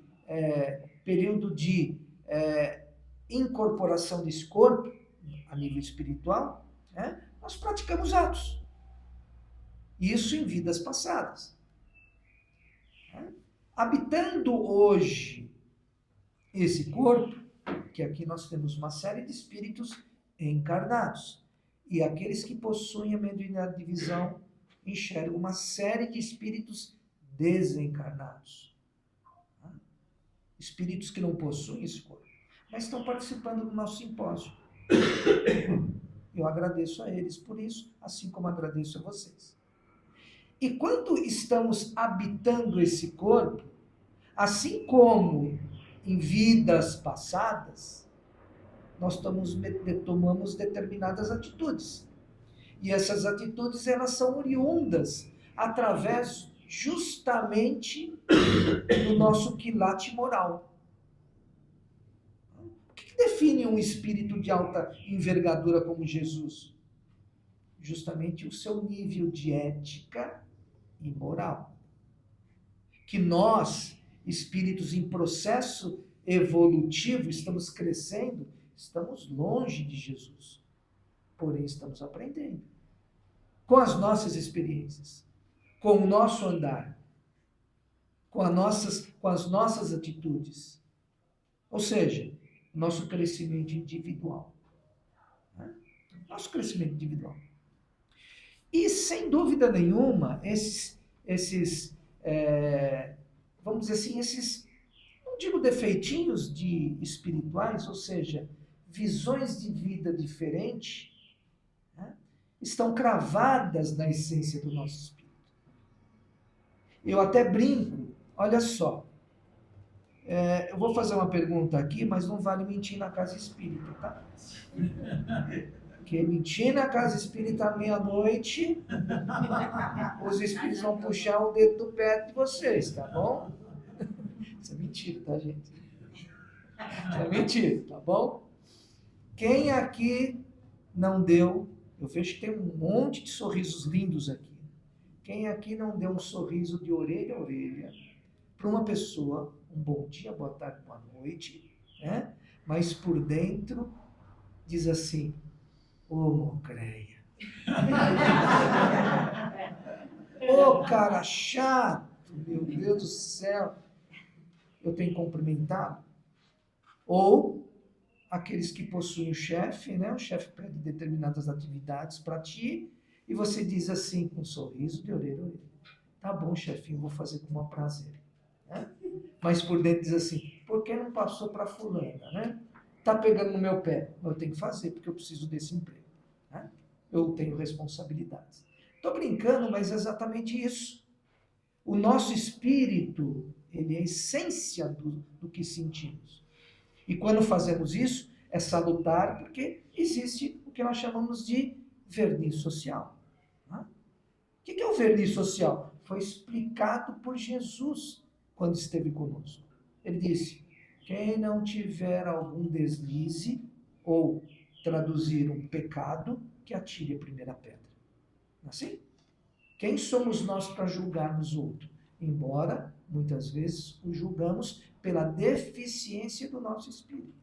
incorporação desse corpo, a nível espiritual, nós praticamos atos. Isso em vidas passadas. Habitando hoje esse corpo, que aqui nós temos uma série de espíritos encarnados. E aqueles que possuem a mediunidade de visão enxergam uma série de espíritos desencarnados. Espíritos que não possuem esse corpo, mas estão participando do nosso simpósio. Eu agradeço a eles por isso, assim como agradeço a vocês. E quando estamos habitando esse corpo, assim como em vidas passadas, nós tomamos determinadas atitudes. E essas atitudes, elas são oriundas através justamente do nosso quilate moral. O que define um espírito de alta envergadura como Jesus? Justamente o seu nível de ética e moral. Que nós, espíritos em processo evolutivo, estamos crescendo, estamos longe de Jesus. Porém, estamos aprendendo. Com as nossas experiências, com o nosso andar, com as nossas atitudes. Ou seja, nosso crescimento individual. Né? Nosso crescimento individual. E, sem dúvida nenhuma, vamos dizer assim, não digo defeitinhos espirituais, ou seja, visões de vida diferentes, né, estão cravadas na essência do nosso espírito. Eu até brinco, olha só, eu vou fazer uma pergunta aqui, mas não vale mentir na casa espírita, tá? Porque mentir na casa espírita à meia-noite, os espíritos vão puxar o dedo do pé de vocês, tá bom? Isso é mentira, tá, gente? Isso é mentira, tá bom? Quem aqui não deu, eu vejo que tem um monte de sorrisos lindos aqui. Quem aqui não deu um sorriso de orelha a orelha para uma pessoa, um bom dia, boa tarde, boa noite, né? Mas por dentro diz assim, ô Mocreia. Ô cara chato, meu Deus do céu. Eu tenho cumprimentado? Ou aqueles que possuem o chefe, né? O chefe pede determinadas atividades para ti e você diz assim, com um sorriso de orelha a orelha. Tá bom, chefinho, vou fazer com o prazer. Né? Mas por dentro diz assim, por que não passou para fulana, né? Tá pegando no meu pé. Eu tenho que fazer, porque eu preciso desse emprego. Né? Eu tenho responsabilidades. Estou brincando, mas é exatamente isso. O nosso espírito, ele é a essência do que sentimos. E quando fazemos isso, é salutar, porque existe o que nós chamamos de verniz social. Né? O que é o verniz social? Foi explicado por Jesus quando esteve conosco. Ele disse, quem não tiver algum deslize, ou traduzir um pecado, que atire a primeira pedra. Assim? Quem somos nós para julgarmos o outro? Embora, muitas vezes, o julgamos pela deficiência do nosso espírito.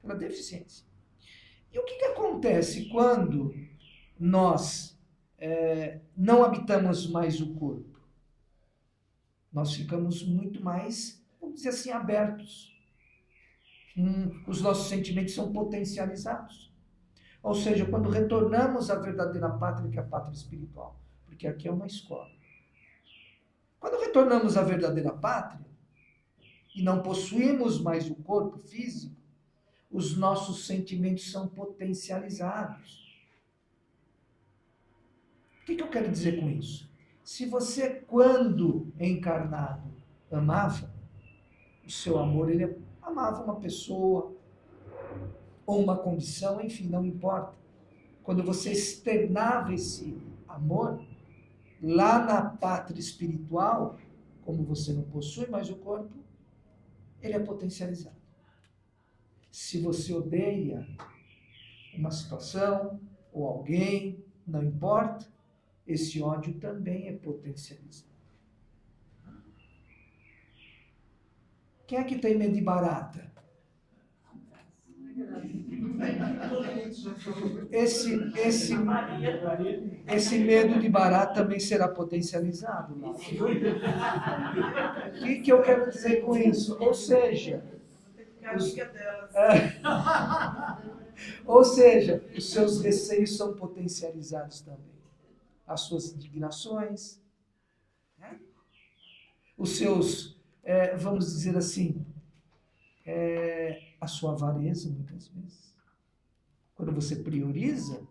Pela deficiência. E o que acontece quando nós não habitamos mais o corpo? Nós ficamos muito mais, vamos dizer assim, abertos. Os nossos sentimentos são potencializados. Ou seja, quando retornamos à verdadeira pátria, que é a pátria espiritual. Porque aqui é uma escola. Quando retornamos à verdadeira pátria, e não possuímos mais o corpo físico, os nossos sentimentos são potencializados. O que eu quero dizer com isso? Se você, quando encarnado, amava, o seu amor, ele amava uma pessoa, ou uma condição, enfim, não importa. Quando você externava esse amor, lá na pátria espiritual, como você não possui mais o corpo, ele é potencializado. Se você odeia uma situação ou alguém, não importa, esse ódio também é potencializado. Quem é que tem medo de barata? Esse medo de barata também será potencializado lá. O que eu quero dizer com isso? Ou seja, os seus receios são potencializados também. As suas indignações, né? Os seus, vamos dizer assim, a sua avareza, muitas vezes. Quando você prioriza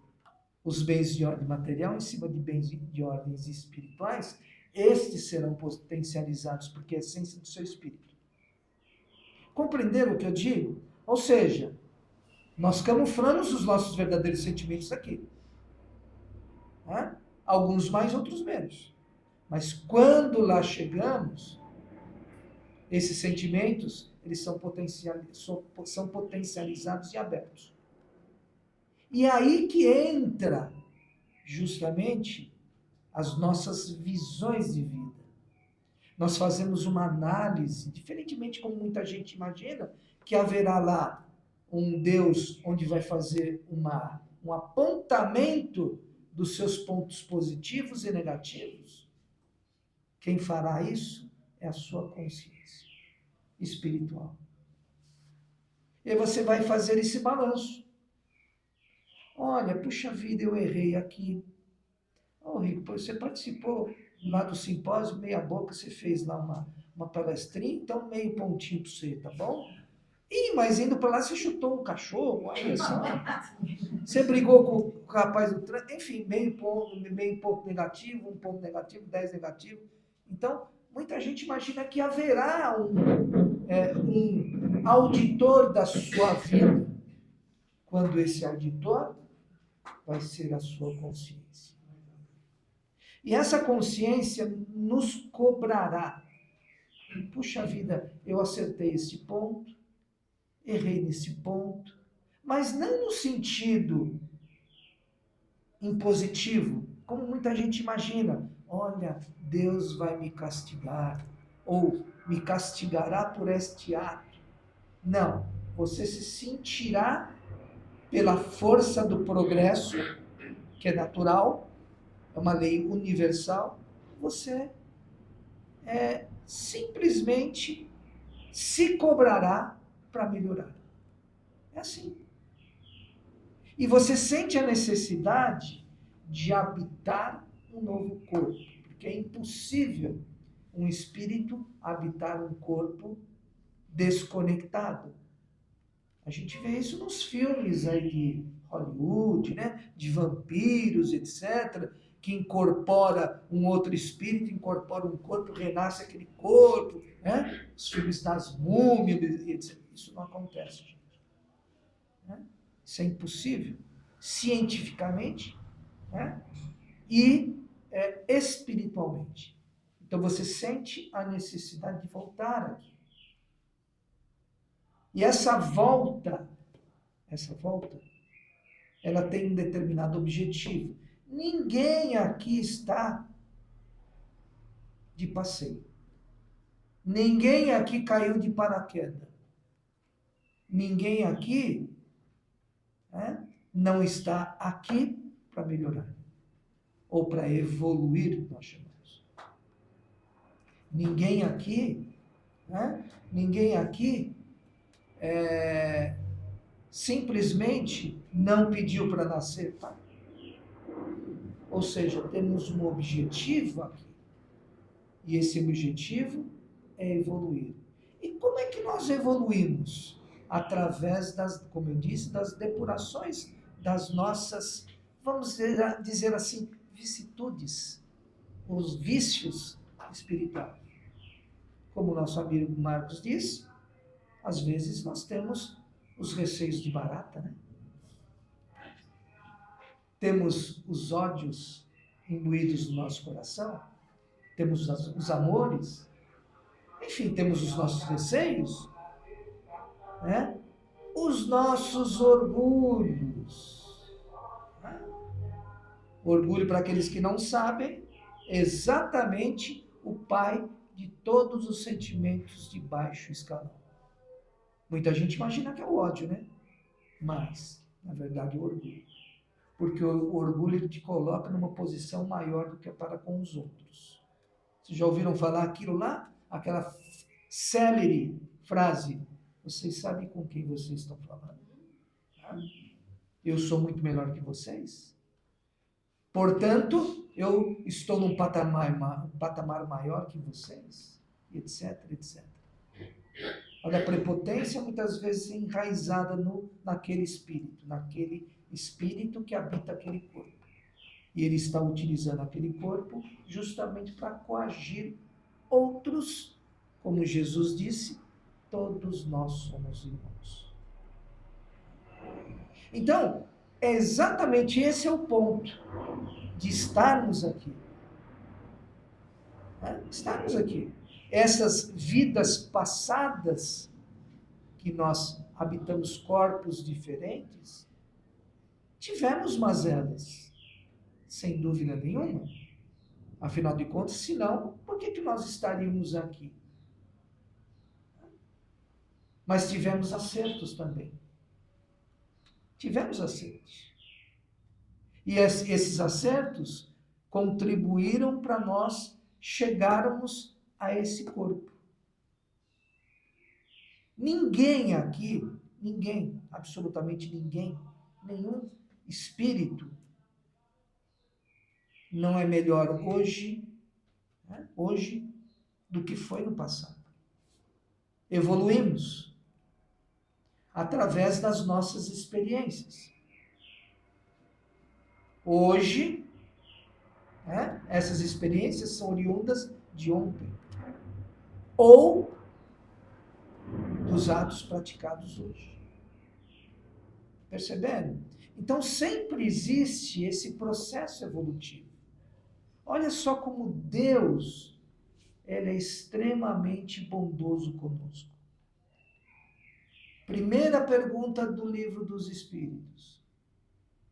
os bens de ordem material em cima de bens de ordens espirituais, estes serão potencializados, porque é a essência do seu espírito. Compreenderam o que eu digo? Ou seja, nós camuflamos os nossos verdadeiros sentimentos aqui. Né? Alguns mais, outros menos. Mas quando lá chegamos, esses sentimentos, eles são potencializados e abertos. E aí que entra justamente as nossas visões de vida. Nós fazemos uma análise, diferentemente como muita gente imagina, que haverá lá um Deus onde vai fazer um apontamento dos seus pontos positivos e negativos. Quem fará isso é a sua consciência espiritual. E aí você vai fazer esse balanço. Olha, puxa vida, eu errei aqui. Ô, Rico, você participou lá do simpósio, meia boca, você fez lá uma palestrinha, então meio pontinho para você, tá bom? Ih, mas indo para lá você chutou um cachorro, olha só. Você brigou com o rapaz do trânsito, enfim, meio ponto negativo, 1 ponto negativo, 10 negativo. Então, muita gente imagina que haverá um auditor da sua vida, quando esse auditor vai ser a sua consciência. E essa consciência nos cobrará. Puxa vida, eu acertei esse ponto, errei nesse ponto, mas não no sentido impositivo, como muita gente imagina. Olha, Deus vai me castigar, ou me castigará por este ato. Não, você se sentirá pela força do progresso, que é natural, é uma lei universal, você simplesmente se cobrará para melhorar. É assim. E você sente a necessidade de habitar um novo corpo, porque é impossível um espírito habitar um corpo desconectado. A gente vê isso nos filmes aí de Hollywood, né? De vampiros, etc., que incorpora um outro espírito, incorpora um corpo, renasce aquele corpo, né? Os filmes das múmias, etc. Isso não acontece, gente. Né? Isso é impossível, cientificamente, né? E espiritualmente. Então você sente a necessidade de voltar aqui. E essa volta, ela tem um determinado objetivo. Ninguém aqui está de passeio. Ninguém aqui caiu de paraquedas. Ninguém aqui não está aqui para melhorar. Ou para evoluir, nós chamamos. Ninguém aqui simplesmente não pediu para nascer, tá? Ou seja, temos um objetivo aqui. E esse objetivo é evoluir. E como é que nós evoluímos? Através como eu disse, das depurações das nossas, vamos dizer assim, vicissitudes, os vícios espirituais. Como o nosso amigo Marcos disse, às vezes nós temos os receios de barata, né? Temos os ódios imbuídos no nosso coração, temos os amores, enfim, temos os nossos receios, né? Os nossos orgulhos. Né? Orgulho, para aqueles que não sabem, é exatamente o pai de todos os sentimentos de baixo escalão. Muita gente imagina que é o ódio, né? Mas, na verdade, é o orgulho. Porque o orgulho ele te coloca numa posição maior do que para com os outros. Vocês já ouviram falar aquilo lá? Aquela célere frase: vocês sabem com quem vocês estão falando? Eu sou muito melhor que vocês. Portanto, eu estou num patamar maior que vocês, etc, etc. Olha, a prepotência muitas vezes é enraizada naquele espírito que habita aquele corpo. E ele está utilizando aquele corpo justamente para coagir outros, como Jesus disse, todos nós somos irmãos. Então, exatamente esse é o ponto de estarmos aqui. Estarmos aqui. Essas vidas passadas, que nós habitamos corpos diferentes, tivemos mazelas, sem dúvida nenhuma. Afinal de contas, senão, por que nós estaríamos aqui? Mas tivemos acertos também. Tivemos acertos. E esses acertos contribuíram para nós chegarmos a esse corpo. Ninguém aqui, ninguém, absolutamente ninguém, nenhum espírito não é melhor hoje, né, hoje do que foi no passado. Evoluímos através das nossas experiências. Hoje, né, essas experiências são oriundas de ontem ou dos atos praticados hoje. Perceberam? Então sempre existe esse processo evolutivo. Olha só como Deus, ele é extremamente bondoso conosco. Primeira pergunta do Livro dos Espíritos.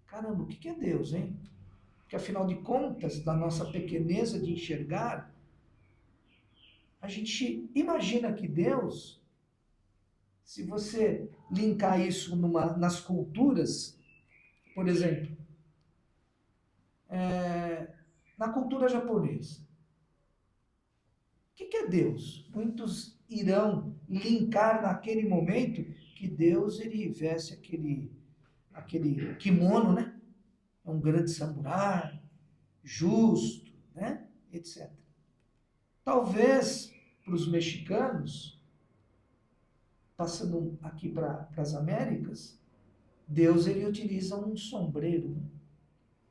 Caramba, o que é Deus, hein? Porque afinal de contas, da nossa pequeneza de enxergar, a gente imagina que Deus, se você linkar isso nas culturas, por exemplo, na cultura japonesa, o que é Deus? Muitos irão linkar naquele momento que Deus ele veste aquele kimono, né? É um grande samurai, justo, né? Etc. Talvez para os mexicanos, passando aqui para as Américas, Deus ele utiliza um sombreiro, né?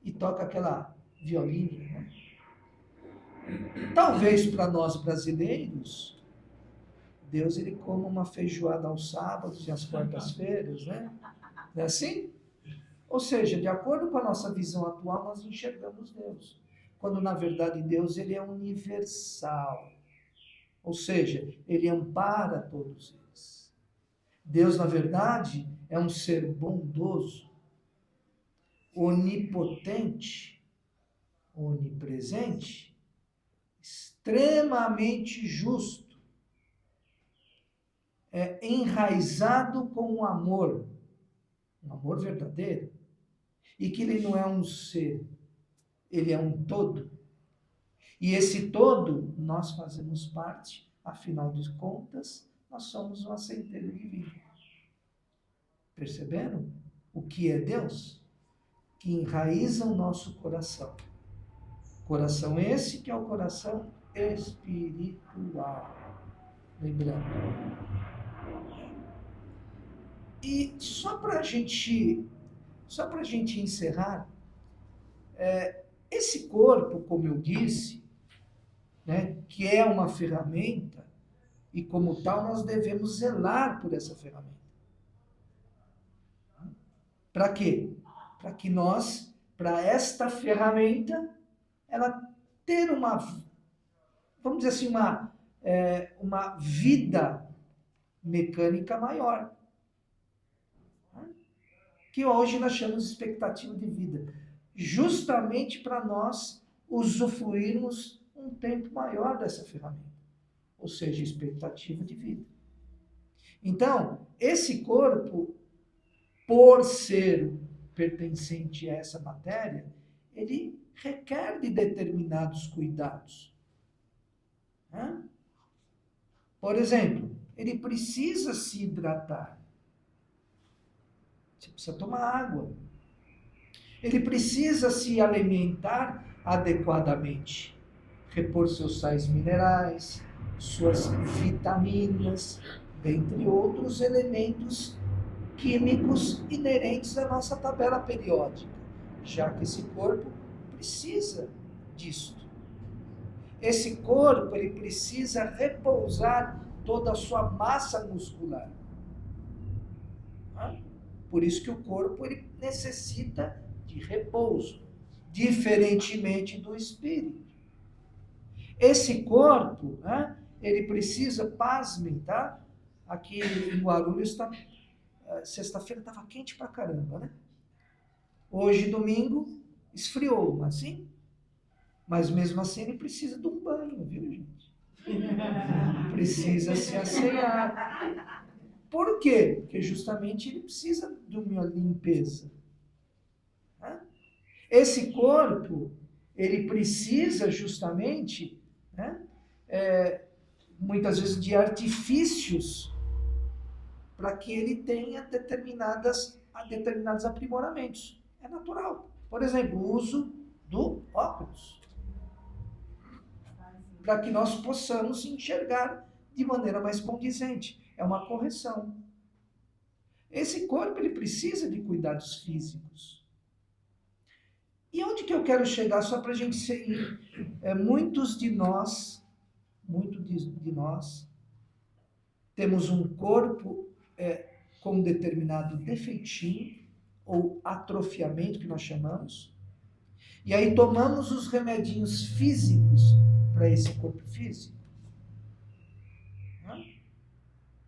E toca aquela violinha, né? Talvez para nós brasileiros, Deus ele come uma feijoada aos sábados e às quartas-feiras, né? Não é assim? Ou seja, de acordo com a nossa visão atual, nós enxergamos Deus. Quando, na verdade, Deus ele é universal. Ou seja, ele ampara todos eles. Deus, na verdade, é um ser bondoso, onipotente, onipresente, extremamente justo, enraizado com o amor, um amor verdadeiro, e que ele não é um ser, ele é um todo. E esse todo, nós fazemos parte, afinal de contas, nós somos uma centelha divina. Perceberam o que é Deus? Que enraiza o nosso coração. Coração esse que é o coração espiritual. Lembrando. E só para a gente encerrar, esse corpo, como eu disse, né, que é uma ferramenta, e como tal nós devemos zelar por essa ferramenta. Para quê? Para esta ferramenta, ela ter vamos dizer assim, uma vida mecânica maior. Que hoje nós chamamos de expectativa de vida. Justamente para nós usufruirmos um tempo maior dessa ferramenta. Ou seja, expectativa de vida. Então, esse corpo, por ser pertencente a essa matéria, ele requer de determinados cuidados. Por exemplo, ele precisa se hidratar. Você precisa tomar água. Ele precisa se alimentar adequadamente. Repor seus sais minerais, suas vitaminas, dentre outros elementos químicos inerentes à nossa tabela periódica, já que esse corpo precisa disto. Esse corpo ele precisa repousar toda a sua massa muscular. Por isso que o corpo ele necessita de repouso, diferentemente do espírito. Esse corpo, ele precisa, pasmem, tá? Aqui em Guarulhos, sexta-feira estava quente pra caramba, né? Hoje, domingo, esfriou, mas sim. Mas mesmo assim ele precisa de um banho, viu, gente? Precisa se assear. Por quê? Porque justamente ele precisa de uma limpeza. Né? Esse corpo, ele precisa justamente, né, muitas vezes, de artifícios para que ele tenha determinados aprimoramentos. É natural. Por exemplo, o uso do óculos. Para que nós possamos enxergar de maneira mais condizente. É uma correção. Esse corpo, ele precisa de cuidados físicos. E onde que eu quero chegar? Só para a gente seguir. Muitos de nós, temos um corpo com um determinado defeitinho, ou atrofiamento, que nós chamamos, e aí tomamos os remedinhos físicos para esse corpo físico.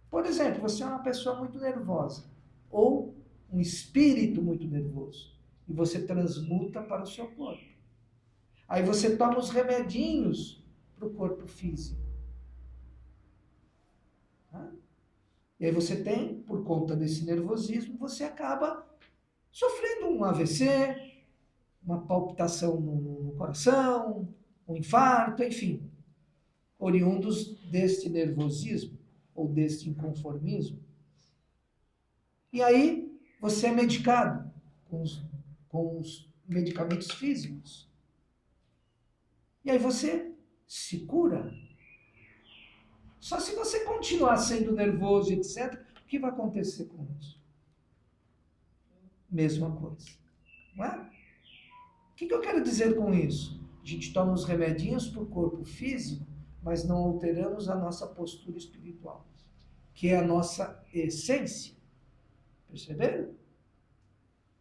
Por exemplo, você é uma pessoa muito nervosa, ou um espírito muito nervoso, e você transmuta para o seu corpo. Aí você toma os remedinhos para o corpo físico. E aí você tem, por conta desse nervosismo, você acaba sofrendo um AVC, uma palpitação no coração, um infarto, enfim, oriundos deste nervosismo ou deste inconformismo. E aí você é medicado com os medicamentos físicos. E aí você se cura. Só se você continuar sendo nervoso, etc., o que vai acontecer com isso? Mesma coisa. Não é? O que eu quero dizer com isso? A gente toma os remedinhos para o corpo físico, mas não alteramos a nossa postura espiritual, que é a nossa essência. Perceberam?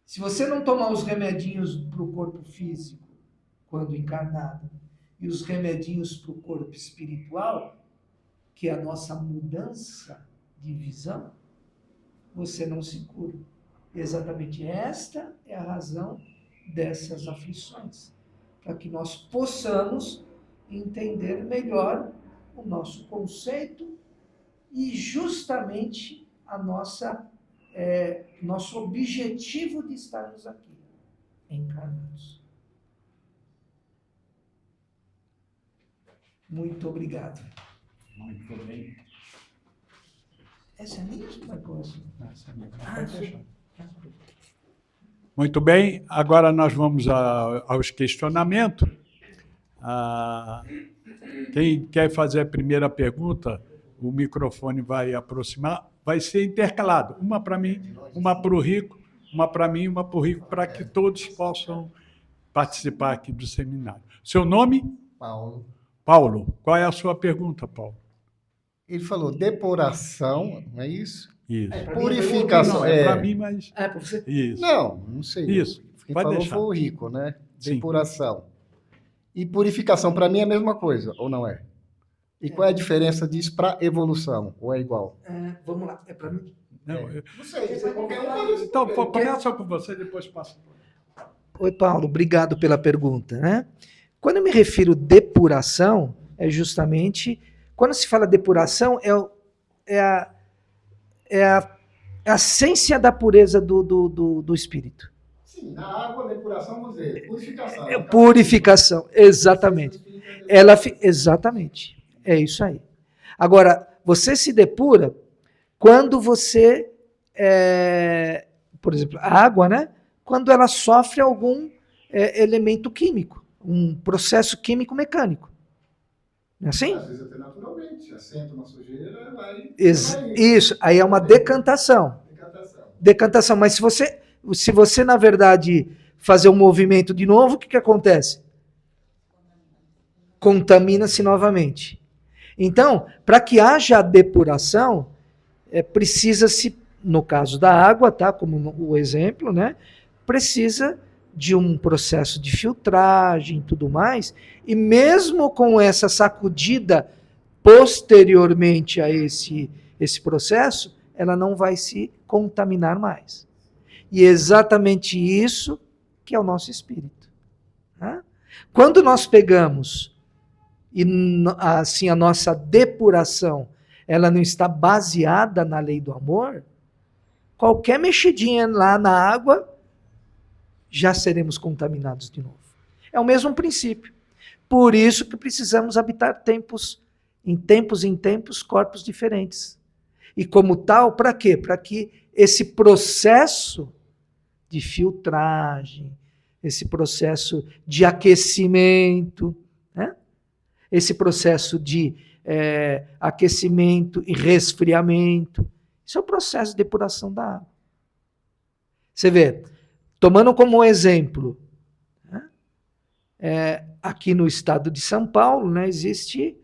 Se você não tomar os remedinhos para o corpo físico, quando encarnado, e os remedinhos para o corpo espiritual, que é a nossa mudança de visão, você não se cura. Exatamente esta é a razão dessas aflições, para que nós possamos entender melhor o nosso conceito e justamente a nosso objetivo de estarmos aqui, encarnados. Muito obrigado. Muito bem. Essa é a minha coisa. Essa é a minha. Pode deixar. Muito bem, agora nós vamos aos questionamentos. Quem quer fazer a primeira pergunta, o microfone vai aproximar, vai ser intercalado, uma para mim, uma para o Rico, uma para mim e uma para o Rico, para que todos possam participar aqui do seminário. Seu nome? Paulo. Paulo, qual é a sua pergunta, Paulo? Ele falou depuração, não é isso? Isso. Purificação. Não, é para mim, mas... É para você? Isso. Não sei. Isso. Quem Pode falou deixar. foi o Rico, né? Sim. Depuração. E purificação, para mim, é a mesma coisa, ou não é? E qual é a diferença disso para evolução? Ou é igual? Vamos lá, é para mim? Não, Não sei, qualquer um pode responder. então, começa com você, depois passa. Oi, Paulo, obrigado pela pergunta. Né? Quando eu me refiro depuração, é justamente... Quando se fala depuração, é a essência da pureza do espírito. Sim, na água, depuração, vamos dizer, purificação. Purificação, exatamente. Exatamente, é isso aí. Agora, você se depura quando você, por exemplo, a água, né? Quando ela sofre algum elemento químico, um processo químico-mecânico. Não é assim? Às vezes até naturalmente, assenta uma sujeira, vai... Isso, aí é uma decantação. Decantação, mas se você, na verdade, fazer um movimento de novo, o que acontece? Contamina-se novamente. Então, para que haja depuração, precisa-se, no caso da água, tá, como o exemplo, né, precisa de um processo de filtragem e tudo mais, e mesmo com essa sacudida posteriormente a esse processo, ela não vai se contaminar mais. E é exatamente isso que é o nosso espírito. Né? Quando nós pegamos e assim a nossa depuração, ela não está baseada na lei do amor, qualquer mexidinha lá na água, já seremos contaminados de novo. É o mesmo princípio. Por isso que precisamos habitar em tempos, corpos diferentes. E como tal, para quê? Para que esse processo de filtragem, esse processo de aquecimento, né? Esse processo de aquecimento e resfriamento, isso é o processo de depuração da água. Você vê, tomando como exemplo, né? Aqui no estado de São Paulo, né, existe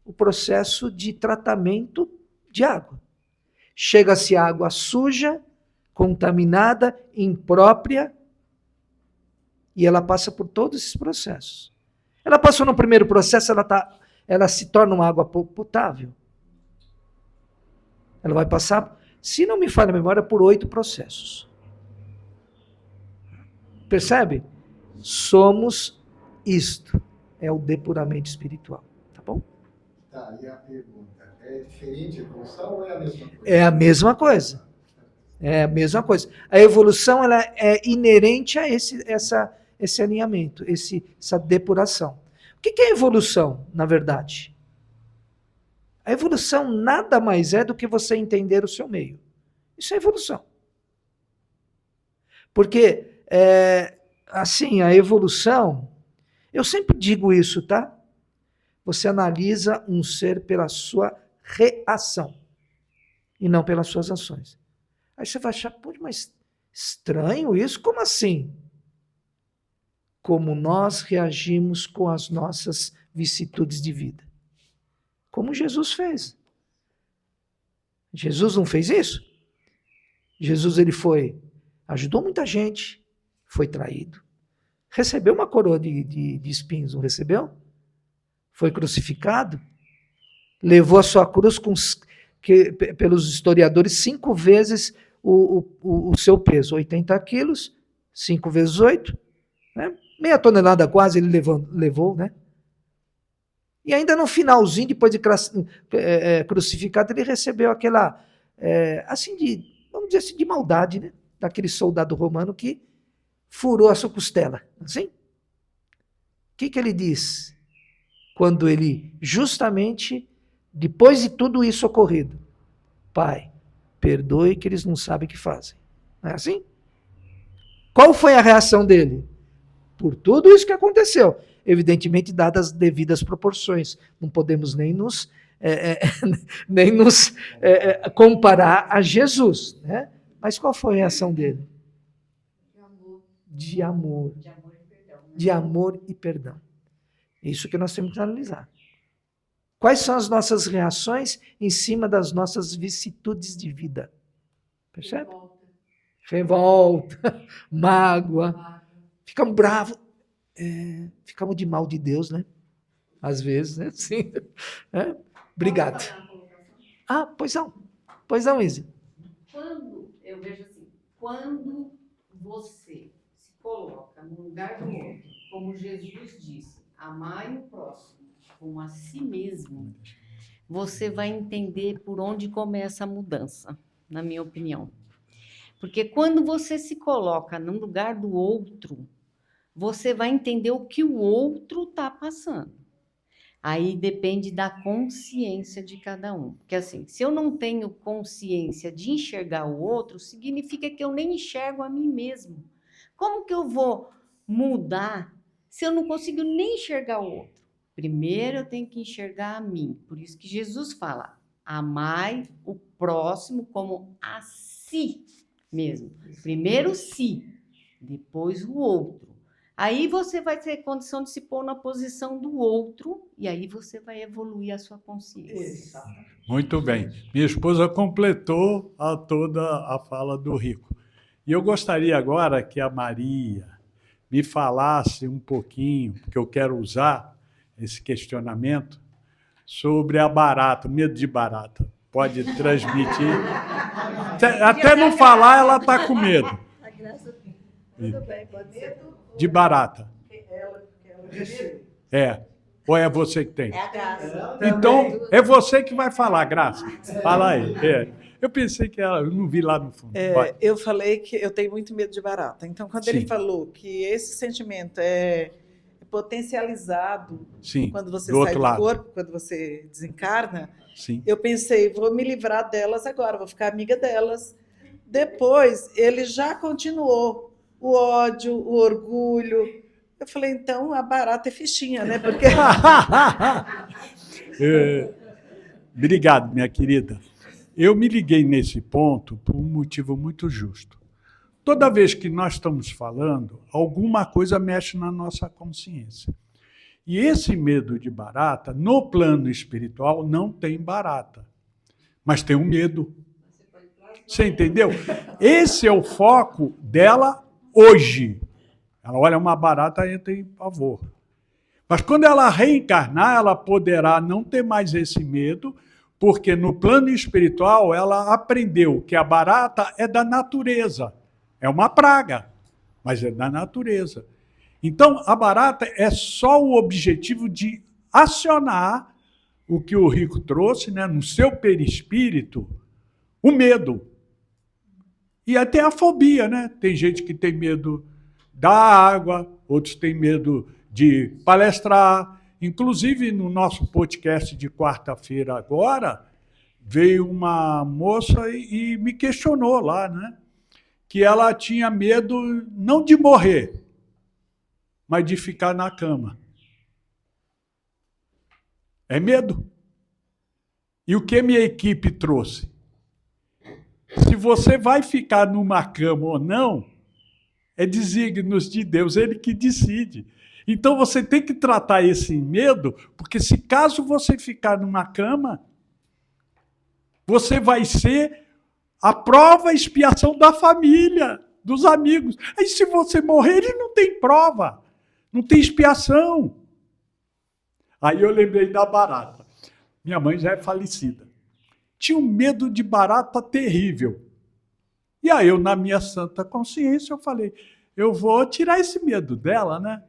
o processo de tratamento de água. Chega-se água suja, contaminada, imprópria, e ela passa por todos esses processos. Ela passou no primeiro processo, ela se torna uma água potável. Ela vai passar, se não me falha a memória, por 8 processos. Percebe? Somos isto. É o depuramento espiritual. Tá bom? Tá, e a pergunta, é diferente a evolução ou é a mesma coisa? É a mesma coisa. É a mesma coisa. A evolução ela é inerente a esse alinhamento, essa depuração. O que é evolução, na verdade? A evolução nada mais é do que você entender o seu meio. Isso é evolução. Porque, assim, a evolução, eu sempre digo isso, tá? Você analisa um ser pela sua reação e não pelas suas ações. Aí você vai achar, pô, mas estranho isso? Como assim? Como nós reagimos com as nossas vicissitudes de vida. Como Jesus fez. Jesus não fez isso? Jesus, ele ajudou muita gente, foi traído. Recebeu uma coroa de espinhos, não recebeu? Foi crucificado. Levou a sua cruz pelos historiadores 5 vezes o seu peso. 80 quilos, 5 vezes 8, né? Meia tonelada quase ele levou, né? E ainda no finalzinho, depois de crucificado, ele recebeu aquela, vamos dizer assim, de maldade, né? Daquele soldado romano que furou a sua costela. Assim? O que ele diz? Quando ele, justamente, depois de tudo isso ocorrido, Pai, perdoe que eles não sabem o que fazem. Não é assim? Qual foi a reação dele? Por tudo isso que aconteceu. Evidentemente, dadas as devidas proporções. Não podemos nem nos comparar a Jesus. Né? Mas qual foi a reação dele? De amor. De amor e perdão. Isso que nós temos que analisar. Quais são as nossas reações em cima das nossas vicissitudes de vida? Percebe? Revolta, mágoa. Ficamos bravos. Ficamos de mal de Deus, né? Às vezes, né? Sim. Obrigado. Pois não, Isa. Eu vejo assim, quando você se coloca no lugar do outro, como Jesus disse, amai o próximo como a si mesmo, você vai entender por onde começa a mudança, na minha opinião. Porque quando você se coloca no lugar do outro, você vai entender o que o outro está passando. Aí depende da consciência de cada um. Porque assim, se eu não tenho consciência de enxergar o outro, significa que eu nem enxergo a mim mesmo. Como que eu vou mudar se eu não consigo nem enxergar o outro? Primeiro eu tenho que enxergar a mim. Por isso que Jesus fala, amai o próximo como a si mesmo. Primeiro o si, depois o outro. Aí você vai ter condição de se pôr na posição do outro e aí você vai evoluir a sua consciência. Muito bem. Minha esposa completou toda a fala do Rico. E eu gostaria agora que a Maria me falasse um pouquinho, porque eu quero usar esse questionamento, sobre a barata, medo de barata. Pode transmitir. Até não falar, ela está com medo. Tudo bem, pode ser. De barata. É. Ou é você que tem? É a Graça. Então, é você que vai falar, Graça. Fala aí. Eu pensei que ela, eu não vi lá no fundo. Vai. Eu falei que eu tenho muito medo de barata. Então, quando ele Sim. falou que esse sentimento é potencializado Sim, quando você do sai outro do lado. corpo, quando você desencarna, Sim. eu pensei, vou me livrar delas agora, vou ficar amiga delas. Depois, ele já continuou o ódio, o orgulho. Eu falei, então a barata é fichinha, né? Porque Obrigado, minha querida. Eu me liguei nesse ponto por um motivo muito justo. Toda vez que nós estamos falando, alguma coisa mexe na nossa consciência. E esse medo de barata, no plano espiritual, não tem barata, mas tem um medo. Você entendeu? Esse é o foco dela hoje. Ela olha uma barata e entra em pavor. Mas quando ela reencarnar, ela poderá não ter mais esse medo, porque no plano espiritual ela aprendeu que a barata é da natureza. É uma praga, mas é da natureza. Então, a barata é só o objetivo de acionar o que o Rico trouxe, né, no seu perispírito, o medo. E até a fobia, né? Tem gente que tem medo da água, outros têm medo de palestrar. Inclusive, no nosso podcast de quarta-feira agora, veio uma moça e me questionou lá, né? Que ela tinha medo não de morrer, mas de ficar na cama. É medo. E o que minha equipe trouxe? Se você vai ficar numa cama ou não, é desígnios de Deus, ele que decide. Então você tem que tratar esse medo, porque se caso você ficar numa cama, você vai ser a prova e expiação da família, dos amigos. Aí se você morrer, ele não tem prova, não tem expiação. Aí eu lembrei da barata. Minha mãe já é falecida. Tinha um medo de barata terrível. E aí eu, na minha santa consciência, eu falei, eu vou tirar esse medo dela, né?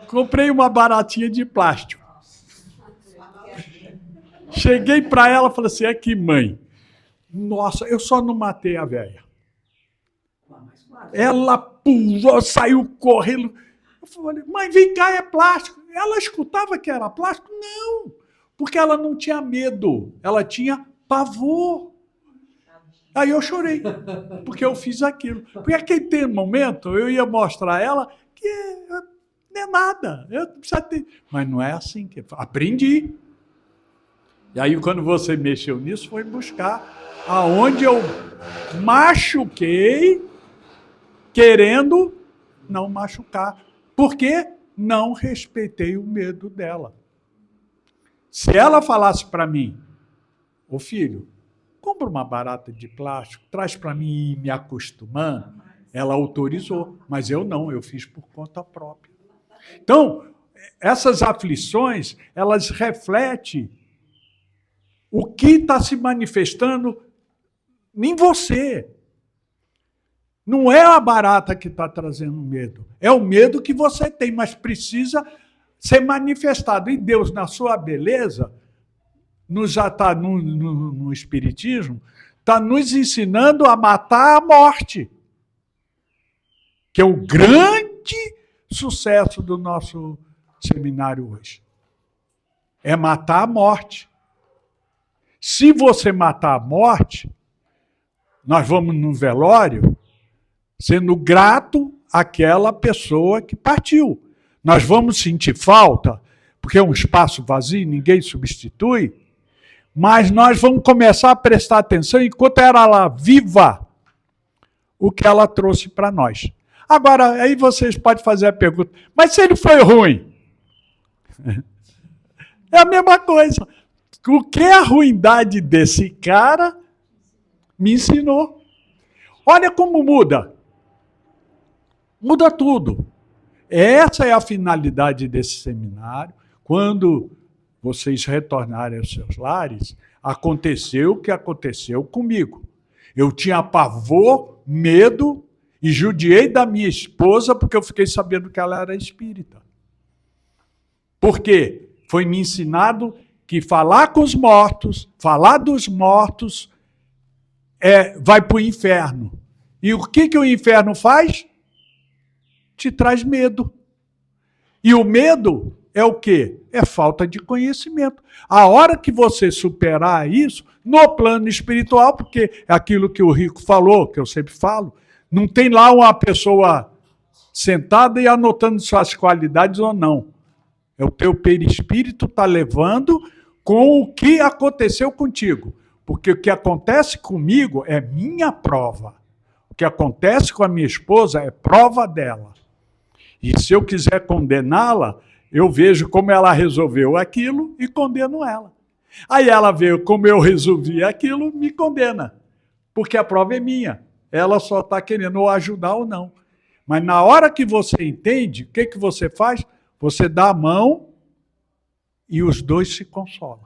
Comprei uma baratinha de plástico. Cheguei para ela e falei assim, aqui, mãe. Nossa, eu só não matei a velha. Ela pulou, saiu correndo. Eu falei, mãe, vem cá, é plástico. Ela escutava que era plástico? Não, porque ela não tinha medo, ela tinha pavor. Aí eu chorei, porque eu fiz aquilo. Porque aquele momento eu ia mostrar a ela que não é nada. Eu precisa ter... Mas não é assim que... Aprendi. E aí, quando você mexeu nisso, foi buscar aonde eu machuquei, querendo não machucar. Por quê? Não respeitei o medo dela. Se ela falasse para mim, ô filho, compra uma barata de plástico, traz para mim ir me acostumando, ela autorizou, mas eu não, eu fiz por conta própria. Então, essas aflições, elas refletem o que está se manifestando em você. Não é a barata que está trazendo medo, é o medo que você tem, mas precisa ser manifestado. E Deus, na sua beleza, já está no Espiritismo, está nos ensinando a matar a morte, que é o grande sucesso do nosso seminário hoje. É matar a morte. Se você matar a morte, nós vamos no velório sendo grato àquela pessoa que partiu. Nós vamos sentir falta, porque é um espaço vazio, ninguém substitui, mas nós vamos começar a prestar atenção enquanto era lá viva, o que ela trouxe para nós. Agora, aí vocês podem fazer a pergunta, mas se ele foi ruim? É a mesma coisa. O que a ruindade desse cara me ensinou? Olha como muda. Muda tudo. Essa é a finalidade desse seminário. Quando vocês retornarem aos seus lares, aconteceu o que aconteceu comigo. Eu tinha pavor, medo e judiei da minha esposa porque eu fiquei sabendo que ela era espírita. Por quê? Foi me ensinado que falar com os mortos, falar dos mortos, vai para o inferno. E o que o inferno faz? Te traz medo. E o medo é o quê? É falta de conhecimento. A hora que você superar isso, no plano espiritual, porque é aquilo que o Rico falou, que eu sempre falo, não tem lá uma pessoa sentada e anotando suas qualidades ou não. É o teu perispírito está levando com o que aconteceu contigo. Porque o que acontece comigo é minha prova. O que acontece com a minha esposa é prova dela. E se eu quiser condená-la, eu vejo como ela resolveu aquilo e condeno ela. Aí ela vê como eu resolvi aquilo, me condena. Porque a prova é minha. Ela só está querendo ou ajudar ou não. Mas na hora que você entende, o que você faz? Você dá a mão e os dois se consolam.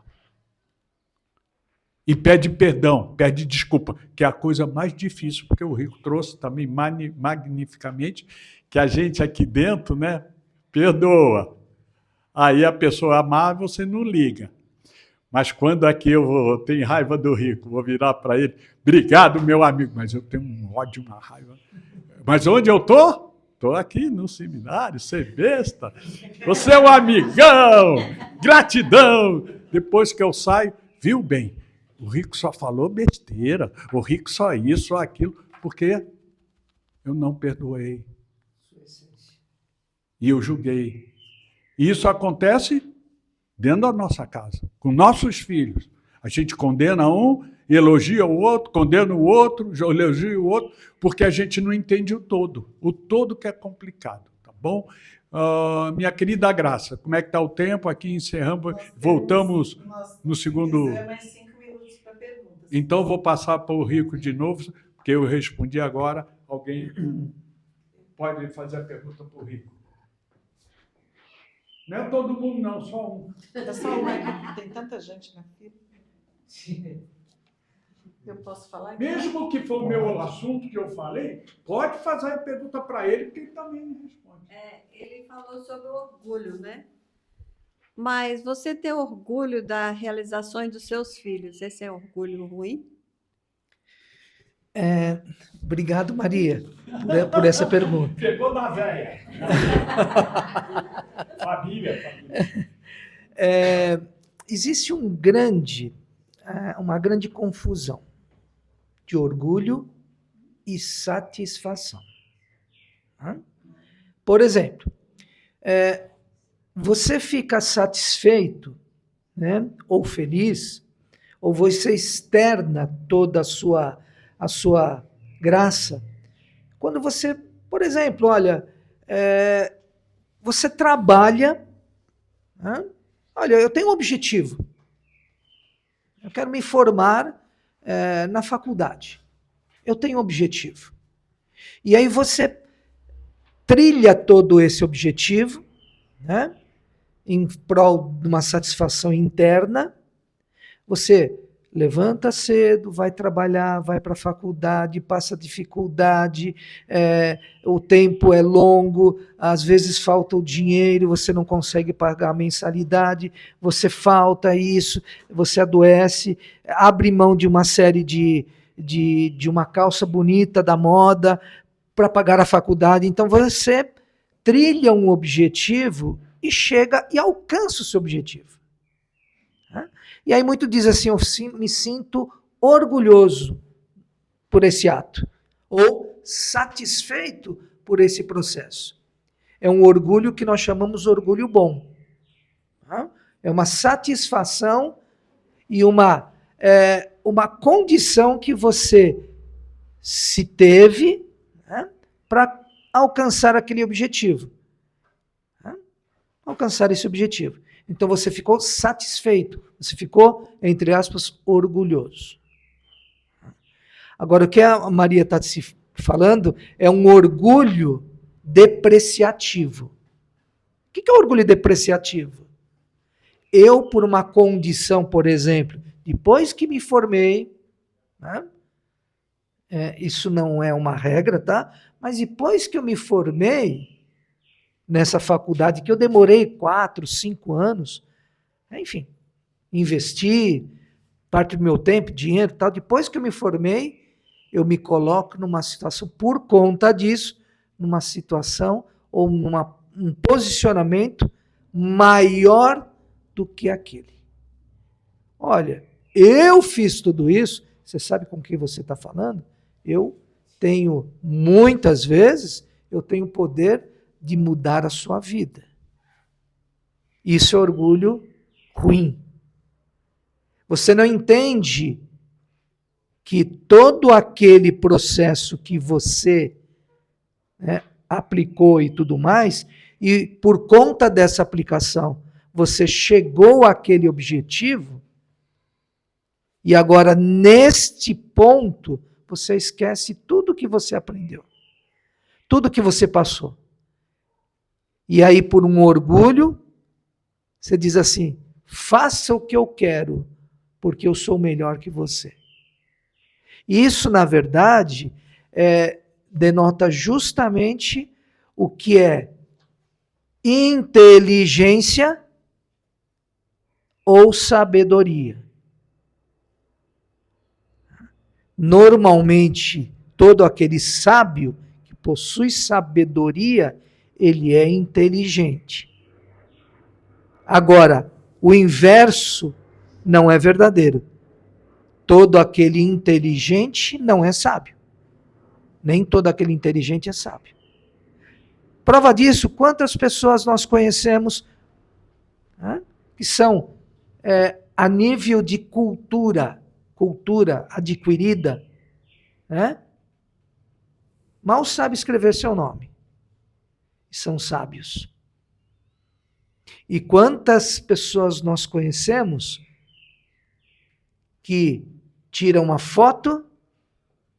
E pede perdão, pede desculpa, que é a coisa mais difícil, porque o Rico trouxe também magnificamente, que a gente aqui dentro, né, perdoa. Aí a pessoa amar, você não liga. Mas quando aqui eu tenho raiva do Rico, vou virar para ele, obrigado, meu amigo, mas eu tenho um ódio, uma raiva. Mas onde eu estou? Estou aqui no seminário, você é besta. Você é um amigão, gratidão. Depois que eu saio, viu bem, o Rico só falou besteira, o Rico só isso, só aquilo, porque eu não perdoei. E eu julguei. E isso acontece dentro da nossa casa, com nossos filhos. A gente condena um, elogia o outro, condena o outro, elogia o outro, porque a gente não entende o todo que é complicado, tá bom? Minha querida Graça, como é que está o tempo? Aqui encerramos, voltamos no segundo... mais 5 minutos para perguntas. Então, vou passar para o Rico de novo, porque eu respondi agora. Alguém pode fazer a pergunta para o Rico. Não é todo mundo, não, só um. É só uma, tem tanta gente na fila. Eu posso falar? Então? Mesmo que for o meu assunto que eu falei, pode fazer a pergunta para ele, porque ele também me responde. Ele falou sobre o orgulho, né? Mas você ter orgulho das realizações dos seus filhos, esse é orgulho ruim? Obrigado, Maria, por essa pergunta. Pegou na véia. Família. Existe uma grande confusão de orgulho e satisfação. Por exemplo, você fica satisfeito, né, ou feliz, ou você externa toda a sua graça, quando você, por exemplo, olha, você trabalha, né? Olha, eu tenho um objetivo, eu quero me formar na faculdade, eu tenho um objetivo, e aí você trilha todo esse objetivo, né, em prol de uma satisfação interna, você levanta cedo, vai trabalhar, vai para a faculdade, passa dificuldade, o tempo é longo, às vezes falta o dinheiro, você não consegue pagar a mensalidade, você falta isso, você adoece, abre mão de uma série de uma calça bonita da moda para pagar a faculdade. Então você trilha um objetivo e chega e alcança o seu objetivo. E aí muito diz assim, eu me sinto orgulhoso por esse ato, ou satisfeito por esse processo. É um orgulho que nós chamamos orgulho bom. É uma satisfação e uma condição que você se teve, né, para alcançar aquele objetivo. Alcançar esse objetivo. Então você ficou satisfeito, você ficou, entre aspas, orgulhoso. Agora, o que a Maria está se falando é um orgulho depreciativo. O que é orgulho depreciativo? Eu, por uma condição, por exemplo, depois que me formei, né, isso não é uma regra, tá? Mas depois que eu me formei, nessa faculdade, que eu demorei 4, 5 anos, enfim, investi parte do meu tempo, dinheiro e tal. Depois que eu me formei, eu me coloco numa situação, por conta disso, numa situação ou um posicionamento maior do que aquele. Olha, eu fiz tudo isso, você sabe com quem você está falando? Eu tenho, muitas vezes, eu tenho o poder de mudar a sua vida. Isso é orgulho ruim. Você não entende que todo aquele processo que você aplicou e tudo mais, e por conta dessa aplicação, você chegou àquele objetivo, e agora, neste ponto, você esquece tudo que você aprendeu, tudo que você passou. E aí, por um orgulho, você diz assim, faça o que eu quero, porque eu sou melhor que você. Isso, na verdade, denota justamente o que é inteligência ou sabedoria. Normalmente, todo aquele sábio que possui sabedoria, ele é inteligente. Agora, o inverso não é verdadeiro. Todo aquele inteligente não é sábio. Nem todo aquele inteligente é sábio. Prova disso, quantas pessoas nós conhecemos que são a nível de cultura adquirida, mal sabe escrever seu nome. São sábios. E quantas pessoas nós conhecemos que tiram uma foto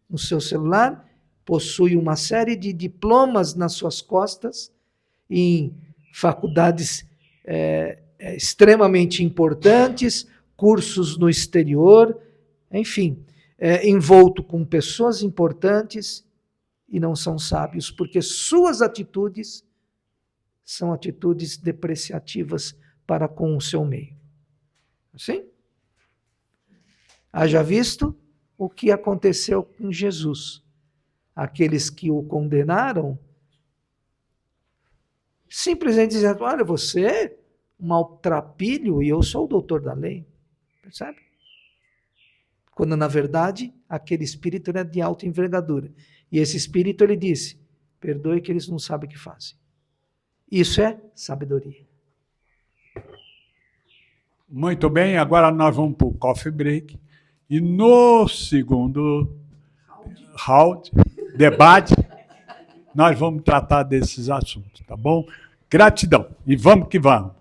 no seu celular, possui uma série de diplomas nas suas costas, em faculdades extremamente importantes, cursos no exterior, enfim, envolto com pessoas importantes e não são sábios, porque suas atitudes são atitudes depreciativas para com o seu meio. Assim? Haja visto o que aconteceu com Jesus. Aqueles que o condenaram, simplesmente dizendo, olha, você é um maltrapilho e eu sou o doutor da lei. Percebe? Quando, na verdade, aquele espírito era de alta envergadura. E esse espírito, ele disse, perdoe que eles não sabem o que fazem. Isso é sabedoria. Muito bem, agora nós vamos para o coffee break. E no segundo round, debate, nós vamos tratar desses assuntos, tá bom? Gratidão. E vamos que vamos.